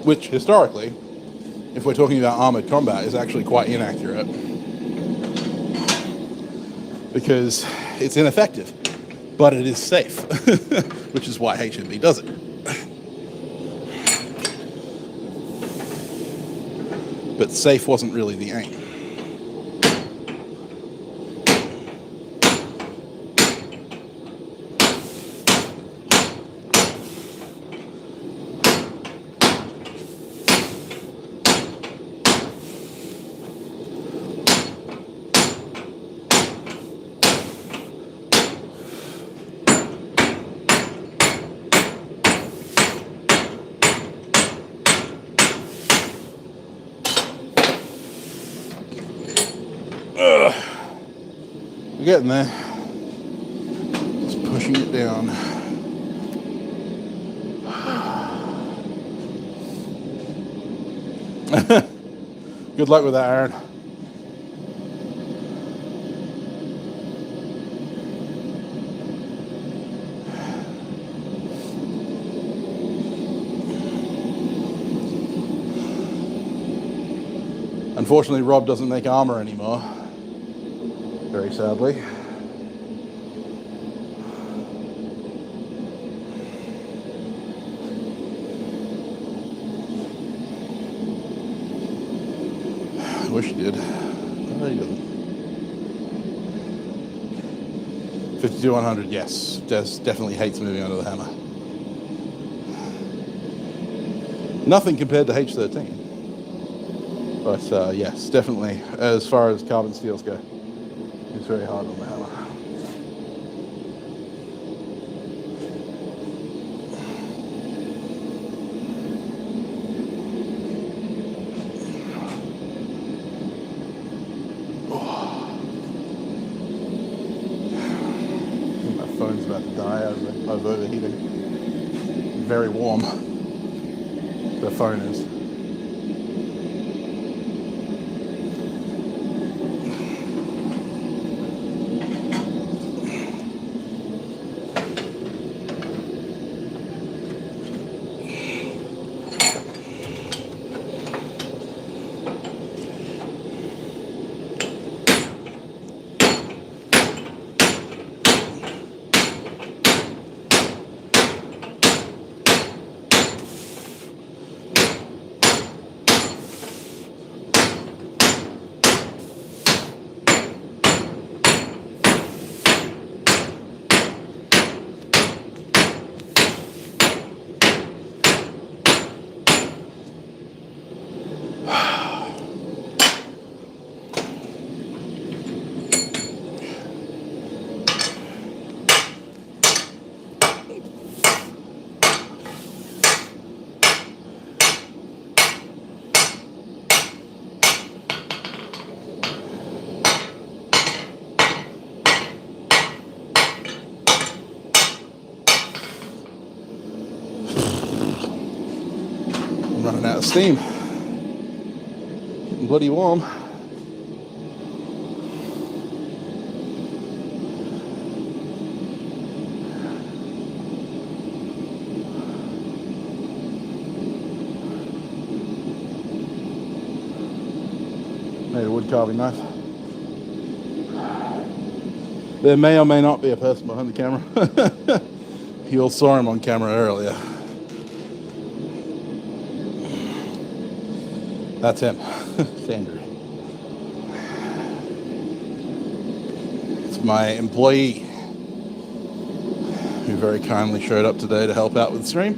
Which historically, if we're talking about armored combat, is actually quite inaccurate, because it's ineffective, but it is safe, which is why HMB does it. But safe wasn't really the aim. We're getting there. Just pushing it down. Good luck with that, Aaron. Unfortunately, Rob doesn't make armor anymore. Very sadly. I wish he did. No, he doesn't. 52-100, yes. Des definitely hates moving under the hammer. Nothing compared to H13. But yes, definitely, as far as carbon steels go, it's very hard on the hammer. My phone's about to die. I was overheating. Very warm. The phone is. Running out of steam. Getting bloody warm. Made a wood carving knife. There may or may not be a person behind the camera. You all saw him on camera earlier. That's him, Sandra. It's my employee who very kindly showed up today to help out with the stream.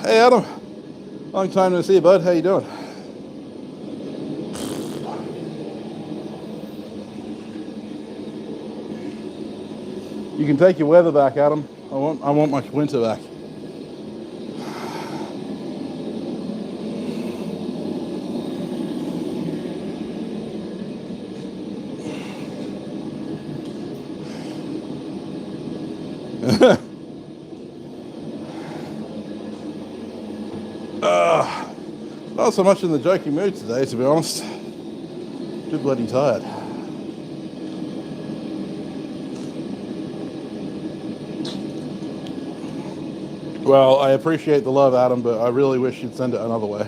Hey Adam, long time no see you, bud. How you doing? You can take your weather back, Adam. I want my winter back. not so much in the joking mood today, to be honest. Too bloody tired. Well, I appreciate the love, Adam, but I really wish you'd send it another way.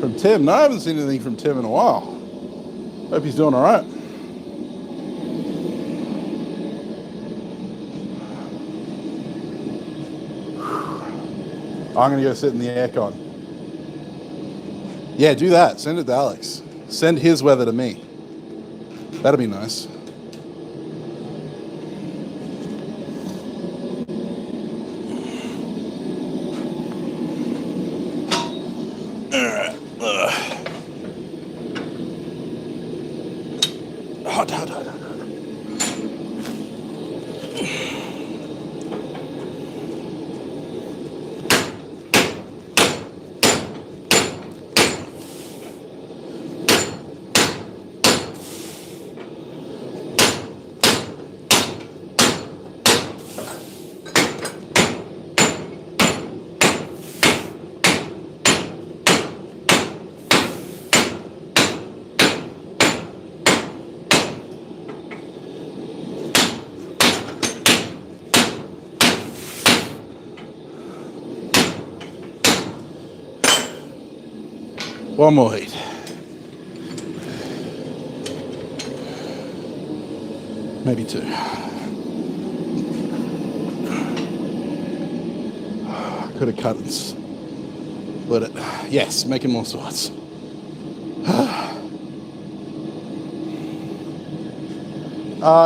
From Tim? No, I haven't seen anything from Tim in a while. Hope he's doing all right. I'm going to go sit in the aircon. Yeah, do that. Send it to Alex. Send his weather to me. That'd be nice. Hot. One more heat. Maybe two. Could have cut and split it. Yes, making more swords.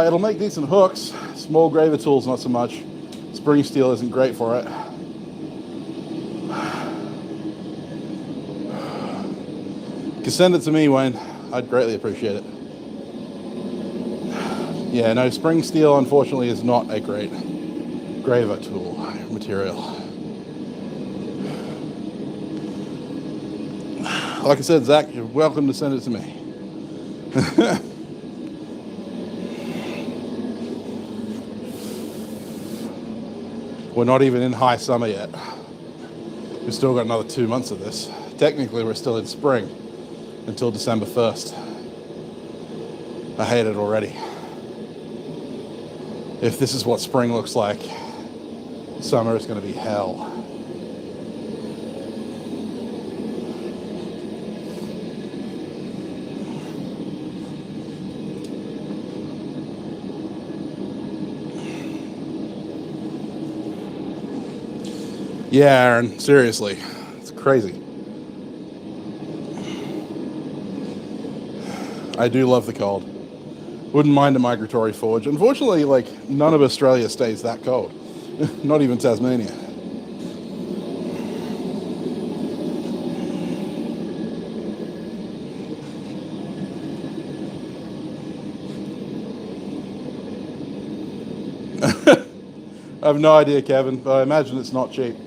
It'll make decent hooks. Small graver tools, not so much. Spring steel isn't great for it. You can send it to me, Wayne. I'd greatly appreciate it. Yeah, no, spring steel, unfortunately, is not a great graver tool material. Like I said, Zach, you're welcome to send it to me. We're not even in high summer yet. We've still got another 2 months of this. Technically, we're still in spring until December 1st. I hate it already. If this is what spring looks like, summer is going to be hell. Yeah, Aaron, seriously, it's crazy. I do love the cold. Wouldn't mind a migratory forge. Unfortunately, like, none of Australia stays that cold. Not even Tasmania. I have no idea, Kevin, but I imagine it's not cheap.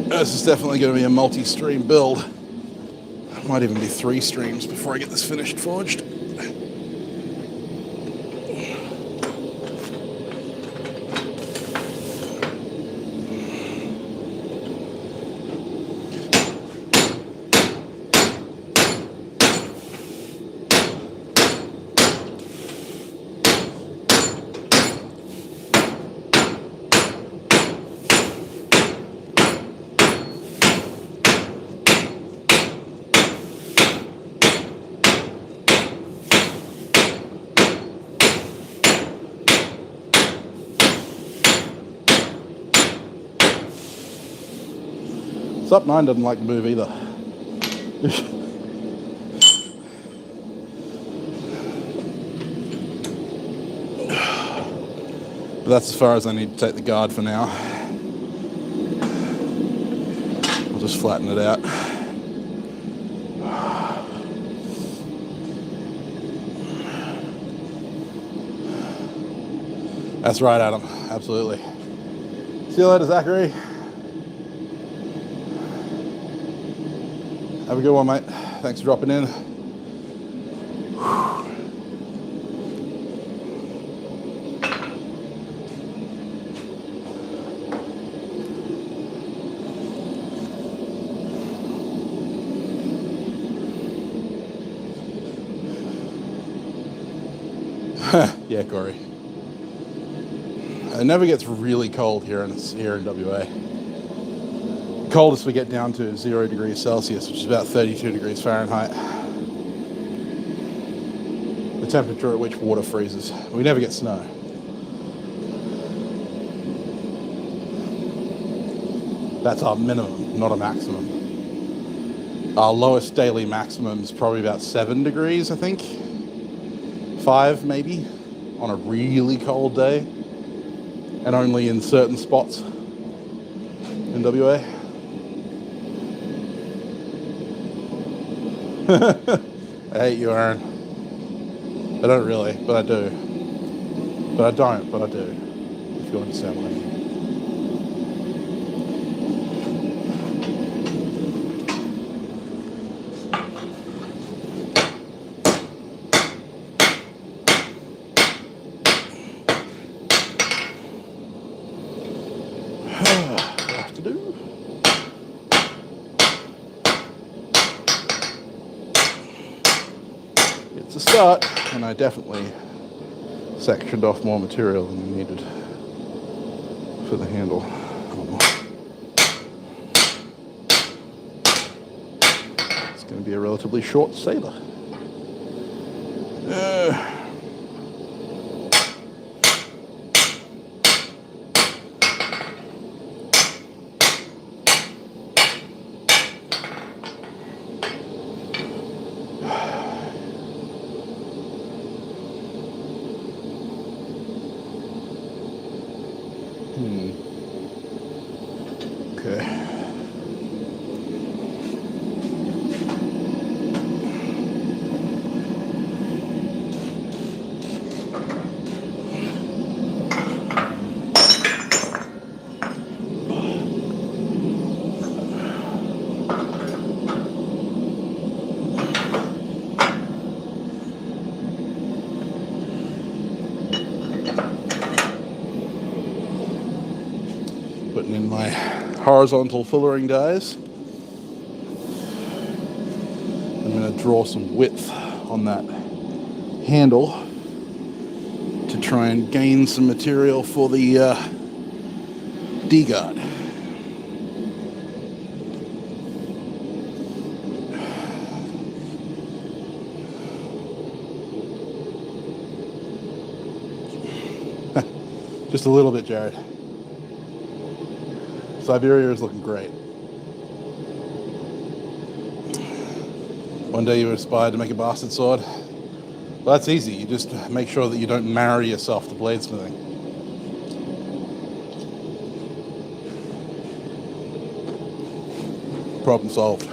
This is definitely going to be a multi-stream build. It might even be 3 streams before I get this finished forged. Sup 9 doesn't like to move either. But that's as far as I need to take the guard for now. I'll just flatten it out. That's right, Adam. Absolutely. See you later, Zachary. Have a good one, mate. Thanks for dropping in. Yeah, Corey. It never gets really cold here in WA. The coldest we get down to is 0 degrees Celsius, which is about 32 degrees Fahrenheit. The temperature at which water freezes. We never get snow. That's our minimum, not a maximum. Our lowest daily maximum is probably about 7 degrees, I think. 5 maybe, on a really cold day. And only in certain spots in WA. I hate you, Aaron. I don't really, but I do. But I don't, but I do. If you understand what I mean. It's a start, and I definitely sectioned off more material than needed for the handle. It's going to be a relatively short saber. Okay. Putting in my horizontal fullering dies. I'm going to draw some width on that handle to try and gain some material for the D-guard. Just a little bit, Jared. Siberia is looking great. One day you aspired to make a bastard sword. Well, that's easy. You just make sure that you don't marry yourself to bladesmithing. Problem solved.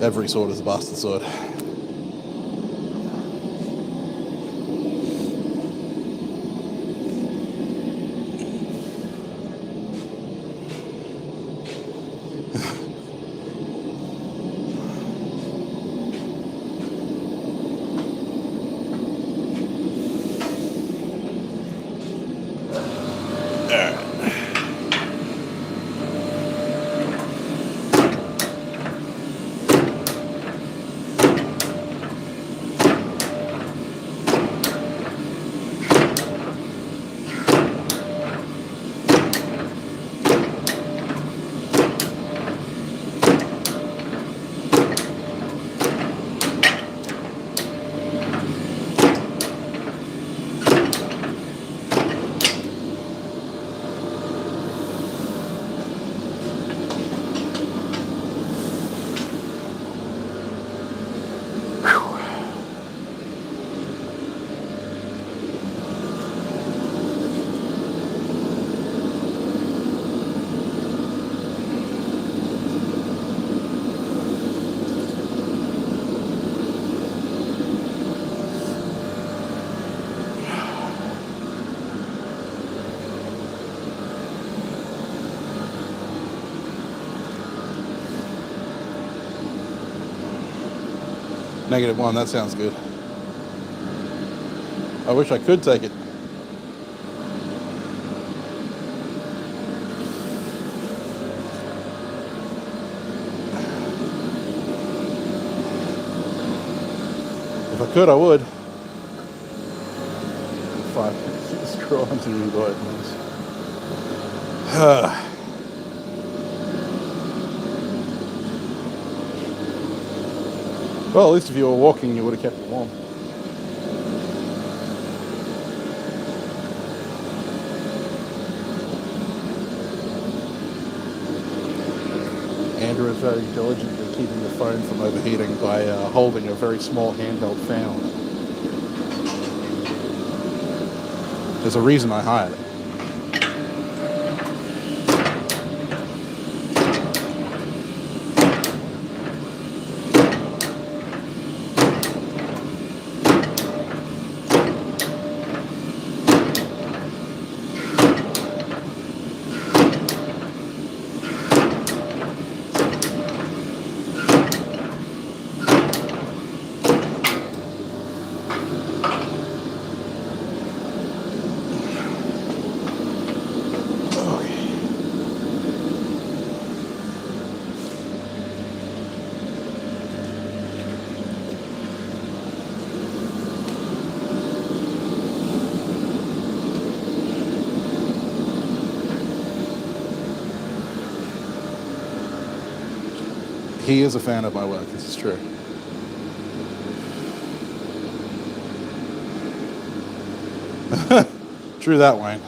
Every sword is a bastard sword. -1, that sounds good. I wish I could take it. If I could, I would. 5. Scroll onto the right, please. Well, at least if you were walking, you would have kept it warm. Andrew is very diligently keeping the phone from overheating by holding a very small handheld fan on it. There's a reason I hired it. He is a fan of my work, this is true. True that, Wayne.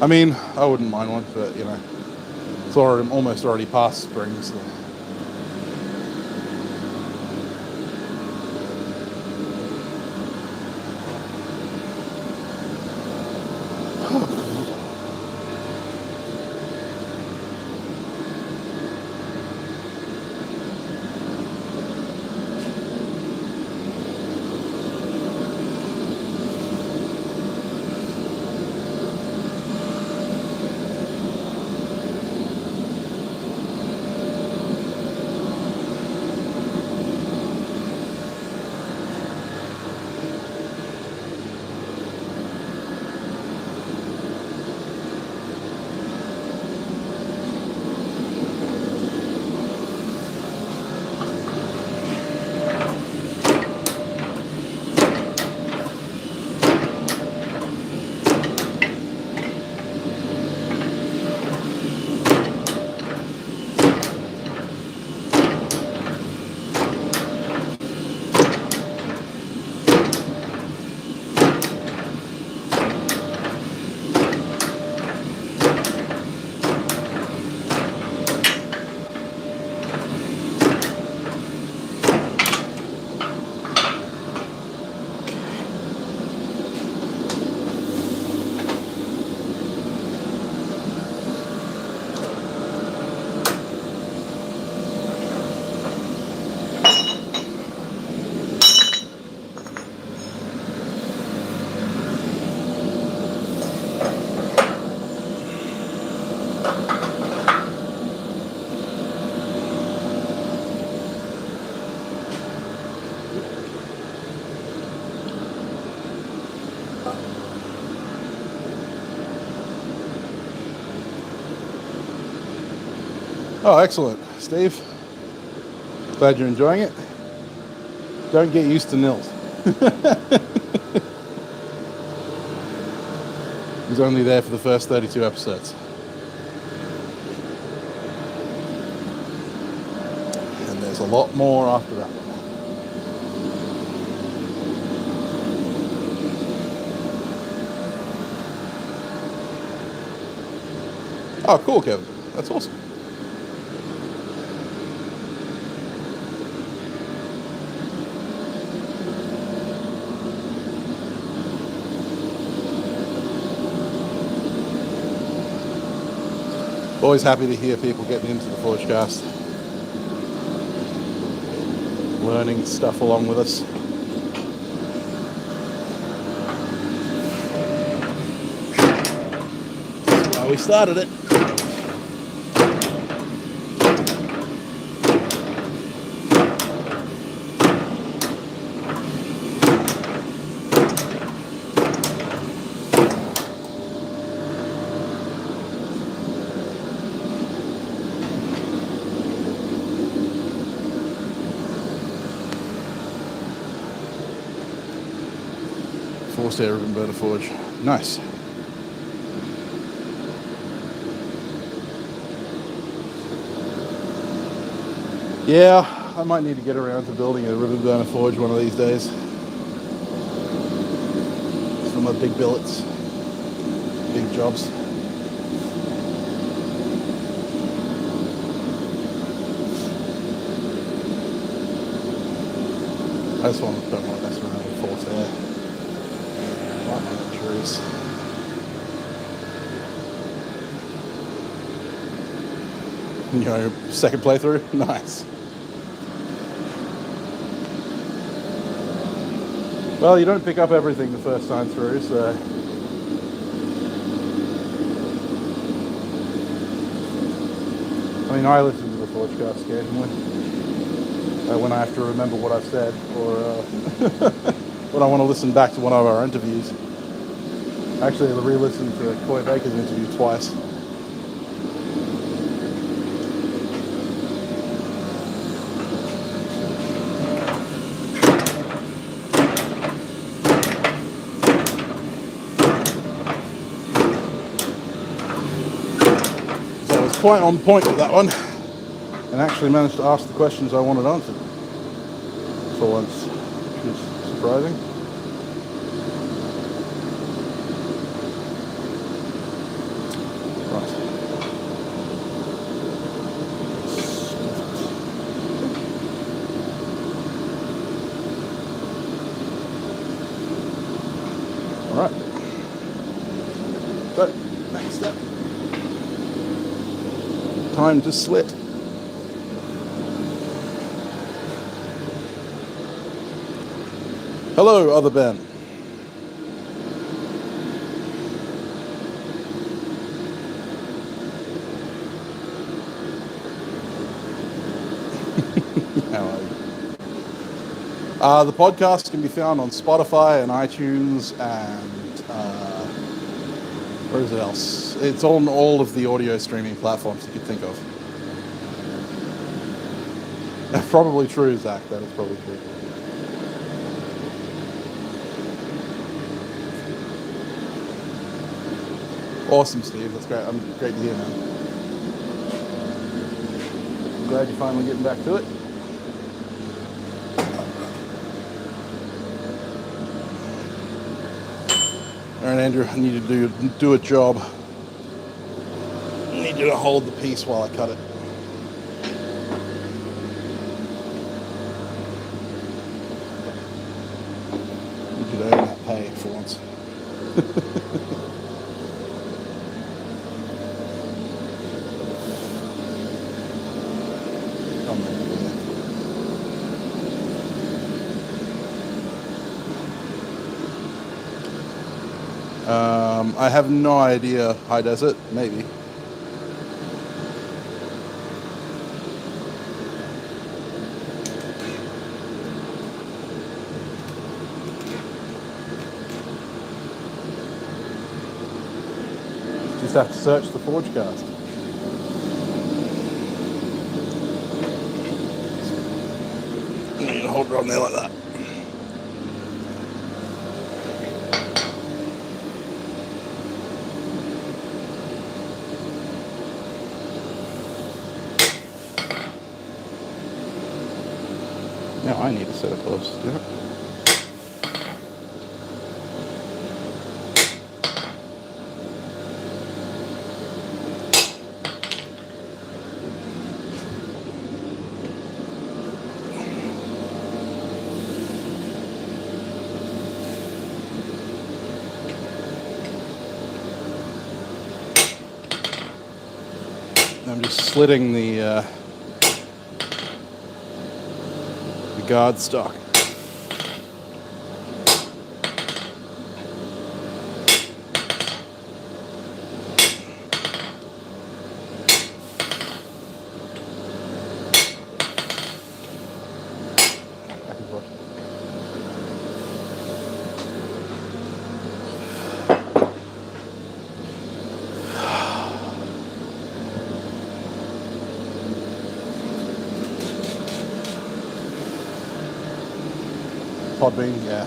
I mean, I wouldn't mind one, but you know, it's almost already past spring, so. Oh, excellent. Steve, glad you're enjoying it. Don't get used to nils. He's only there for the first 32 episodes. And there's a lot more after that one. Oh, cool, Kevin. That's awesome. Always happy to hear people getting into the Forgecast, learning stuff along with us. That's why we started it. forced air ribbon burner forge. Nice. Yeah, I might need to get around to building a ribbon burner forge one of these days. Some of the big billets, big jobs. I just don't want to mess around with forced air. Right on the trees. You know, second playthrough? Nice. Well, you don't pick up everything the first time through, so... I mean, I listen to the Forgecast occasionally. When I have to remember what I've said, or when I want to listen back to one of our interviews. Actually, I re-listened to Coy Baker's interview twice. So I was quite on point with that one, and actually managed to ask the questions I wanted answered for once, which is surprising. Right. All right. So, next step. Time to slit. Hello, other Ben. How are you? The podcast can be found on Spotify and iTunes and where is it else? It's on all of the audio streaming platforms you could think of. Probably true, Zach. That is probably true. Awesome, Steve. That's great. I'm great to hear, man. I'm glad you're finally getting back to it. All right, Andrew. I need to do a job. I need you to hold the piece while I cut it. I need you to earn that pay for once. I have no idea. High desert, maybe. Just have to search the Forgecast. You need to hold it on there like that. Now I need a set of gloves to do it. I'm just slitting the guard stock. Podbean, yeah.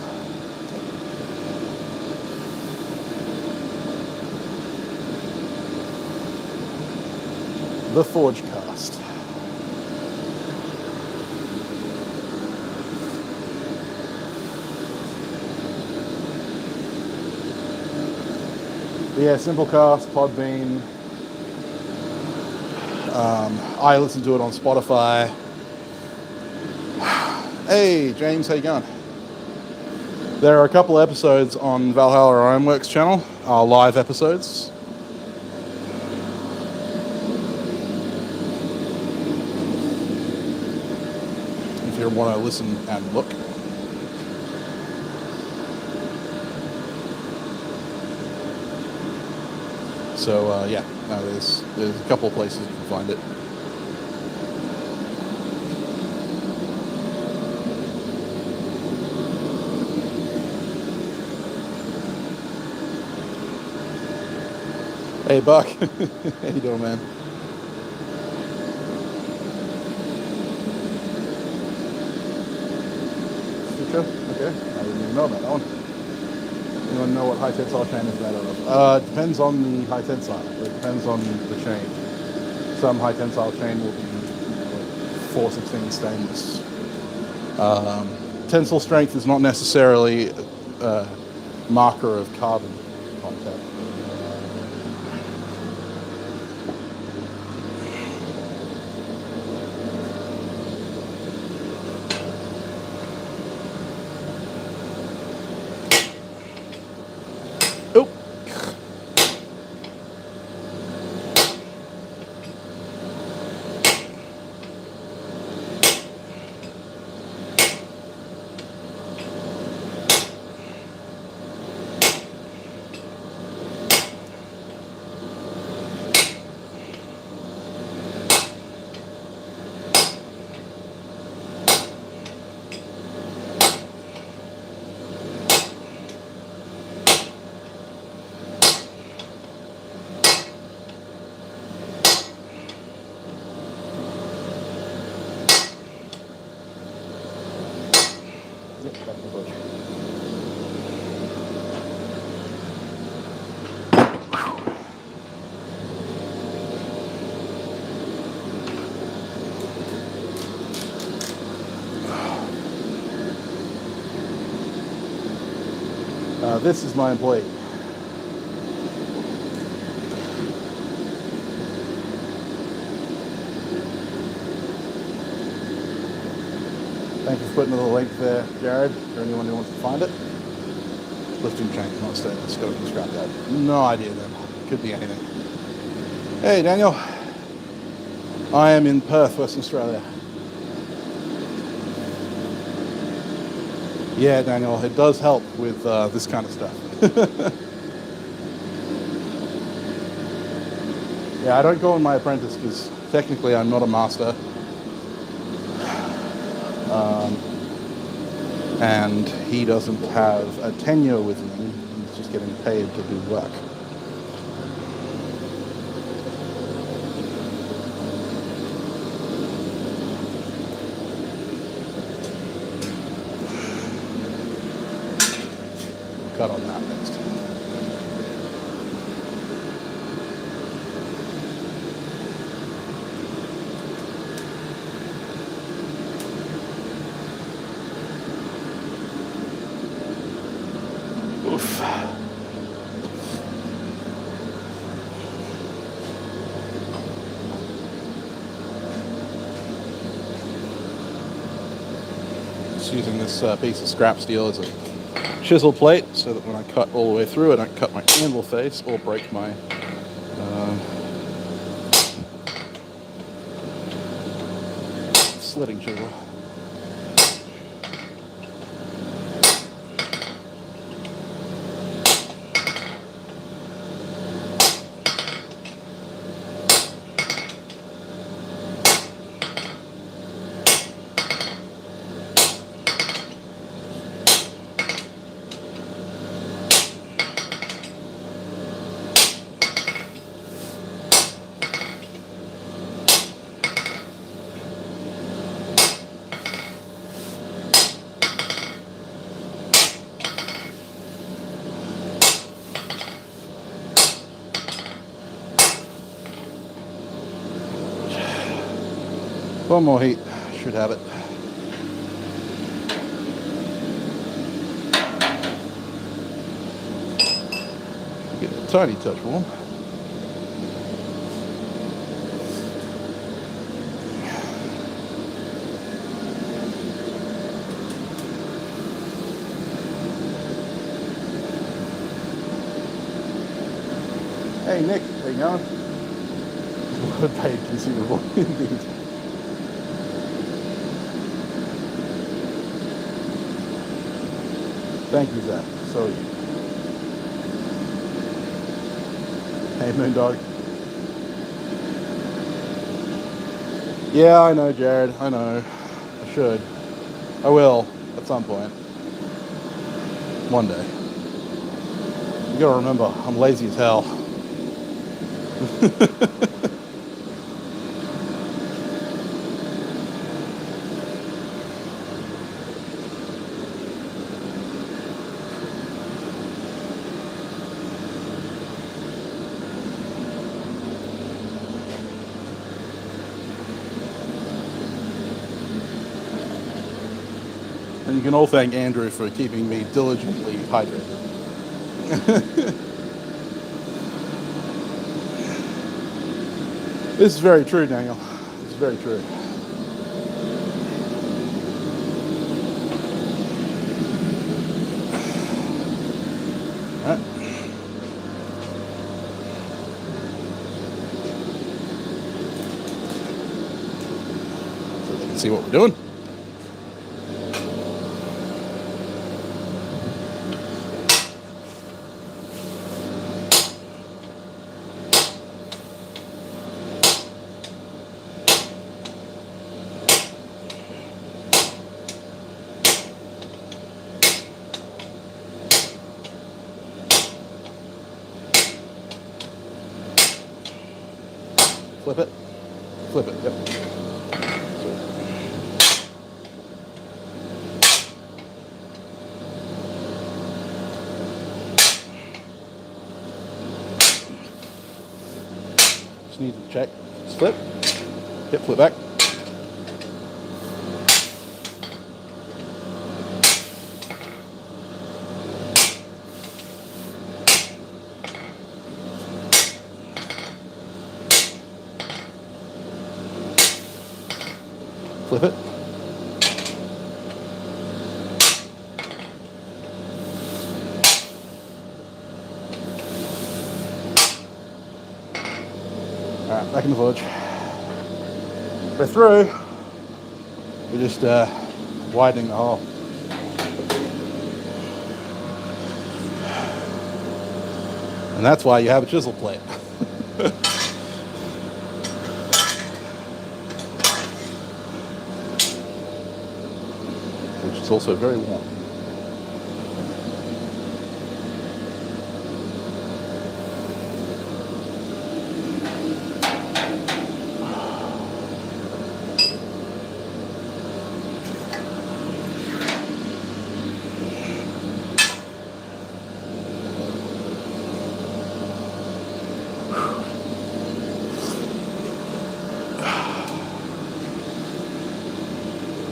The Forge Cast. Yeah, simple cast, Podbean. I listen to it on Spotify. Hey, James, how you going? There are a couple of episodes on Valhalla Ironworks channel, live episodes. If you want to listen and look. So yeah, no, there's a couple of places you can find it. Hey Buck, how you doing, man? Stitcher? Okay, I didn't even know about that one. Anyone know what high tensile chain is made out of? It depends on the high tensile. It depends on the chain. Some high tensile chain will be like 416 stainless. Tensile strength is not necessarily a marker of carbon content. Oh. This is my employee. Thank you for putting the link there, Jared, for anyone who wants to find it. Lifting chain, not stainless, got to scrap that. No idea then. Could be anything. Hey, Daniel. I am in Perth, Western Australia. Yeah, Daniel, it does help with this kind of stuff. Yeah, I don't go on my apprentice because technically I'm not a master. And he doesn't have a tenure with me. He's just getting paid to do work. Cut on that next. Oof. Just using this piece of scrap steel as a chisel plate so that when I cut all the way through I don't cut my handle face or break my slitting chisel. One more heat, should have it. Get a tiny touch warm. Hey Nick, how you going? What a paid consumable indeed. Thank you, Zach. So are you. Hey Moondog. Yeah, I know, Jared. I know. I should. I will at some point. One day. You gotta remember, I'm lazy as hell. And you can all thank Andrew for keeping me diligently hydrated. This is very true, Daniel. This is very true. All right. So you can see what we're doing. Flip it. Flip it, yep. Just need to check. Just flip. Yep, flip back. Flip it. All right, back in the forge. We're through. We're just widening the hole. And that's why you have a chisel plate. Which is also very warm.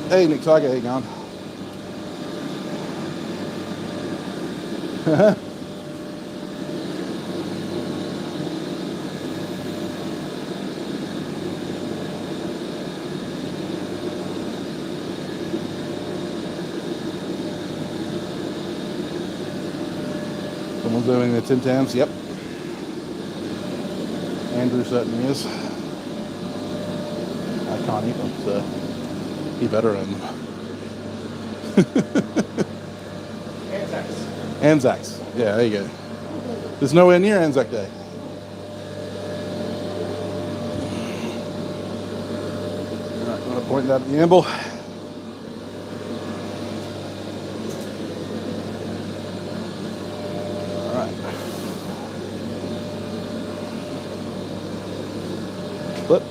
Hey Nick Tiger, how you going? Someone's doing the Tim Tams, yep. Andrew certainly is. I can't eat them, so he better earn them. Anzacs. Yeah, there you go. There's nowhere near Anzac Day. Alright, I'm going to point that at the amble. Alright. Flip.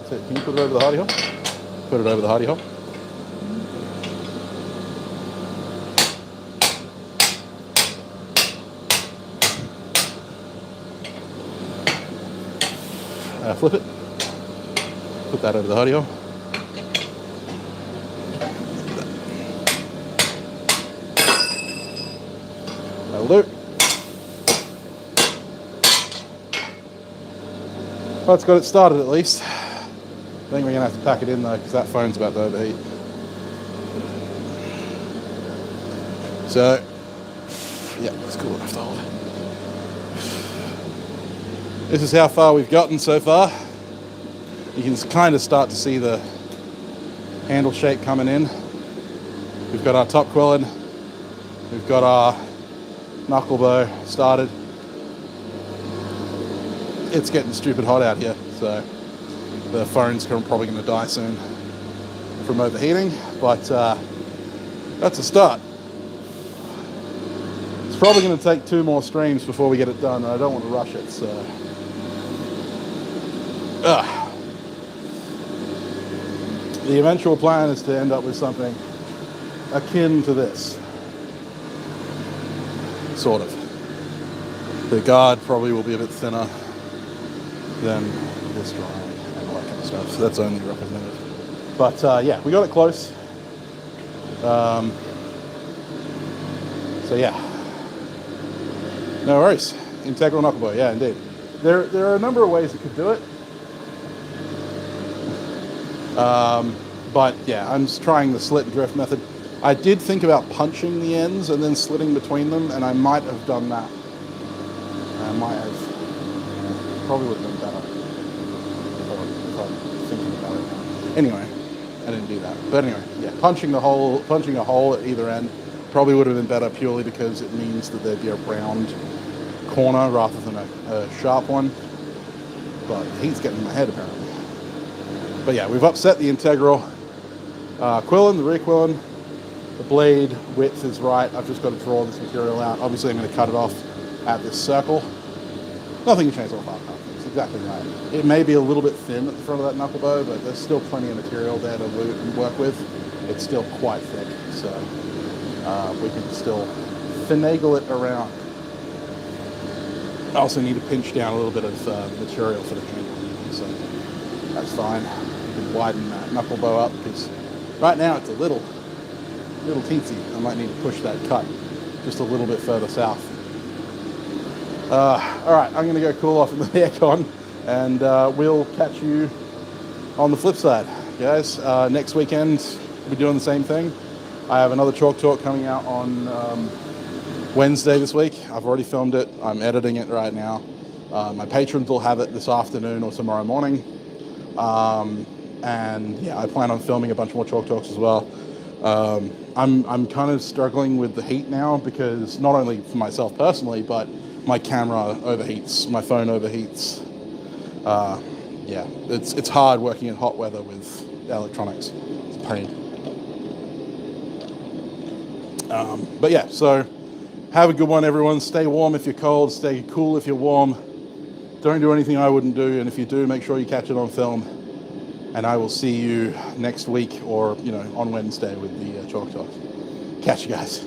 So can you put it over the hardy hole? Put it over the hardy hole. Flip it. Put that over the hardy hole. That'll do. Well, it's got it started at least. I think we're going to have to pack it in though, because that phone's about to overheat. So, yeah, it's cool enough to hold. This is how far we've gotten so far. You can kind of start to see the handle shape coming in. We've got our top quillen. We've got our knuckle bow started. It's getting stupid hot out here, so the phone's probably going to die soon from overheating, but that's a start. It's probably going to take 2 more streams before we get it done, and I don't want to rush it, so... The eventual plan is to end up with something akin to this. Sort of. The guard probably will be a bit thinner than this drawing and all that kind of stuff. So that's only representative. But yeah, we got it close. So yeah. No worries. Integral knuckle bow, yeah, indeed. There are a number of ways you could do it. But yeah, I'm just trying the slit and drift method. I did think about punching the ends and then slitting between them, and I might have done that. I might have. Probably would have been better if I'm thinking about it now. Anyway, I didn't do that. But anyway, yeah, punching a hole at either end probably would have been better purely because it means that there'd be a round corner rather than a sharp one. But the heat's getting in my head apparently. But yeah, we've upset the integral quillen, the rear quillen. The blade width is right. I've just got to draw this material out. Obviously, I'm going to cut it off at this circle. Nothing can change all that. It's exactly right. It may be a little bit thin at the front of that knuckle bow, but there's still plenty of material there to work with. It's still quite thick, so we can still finagle it around. I also need to pinch down a little bit of material for the handle, so that's fine. You can widen that knuckle bow up because right now it's a little teensy. I might need to push that cut just a little bit further south. All right, I'm going to go cool off in the aircon, and we'll catch you on the flip side, guys. Next weekend, we'll be doing the same thing. I have another Chalk Talk coming out on Wednesday this week. I've already filmed it. I'm editing it right now. My patrons will have it this afternoon or tomorrow morning. And yeah, I plan on filming a bunch more Chalk Talks as well. I'm kind of struggling with the heat now because not only for myself personally, but my camera overheats, my phone overheats. Yeah, it's hard working in hot weather with electronics. It's a pain. But yeah, so have a good one, everyone. Stay warm if you're cold. Stay cool if you're warm. Don't do anything I wouldn't do, and if you do, make sure you catch it on film. And I will see you next week or, on Wednesday with the Chalk Talk. Catch you guys.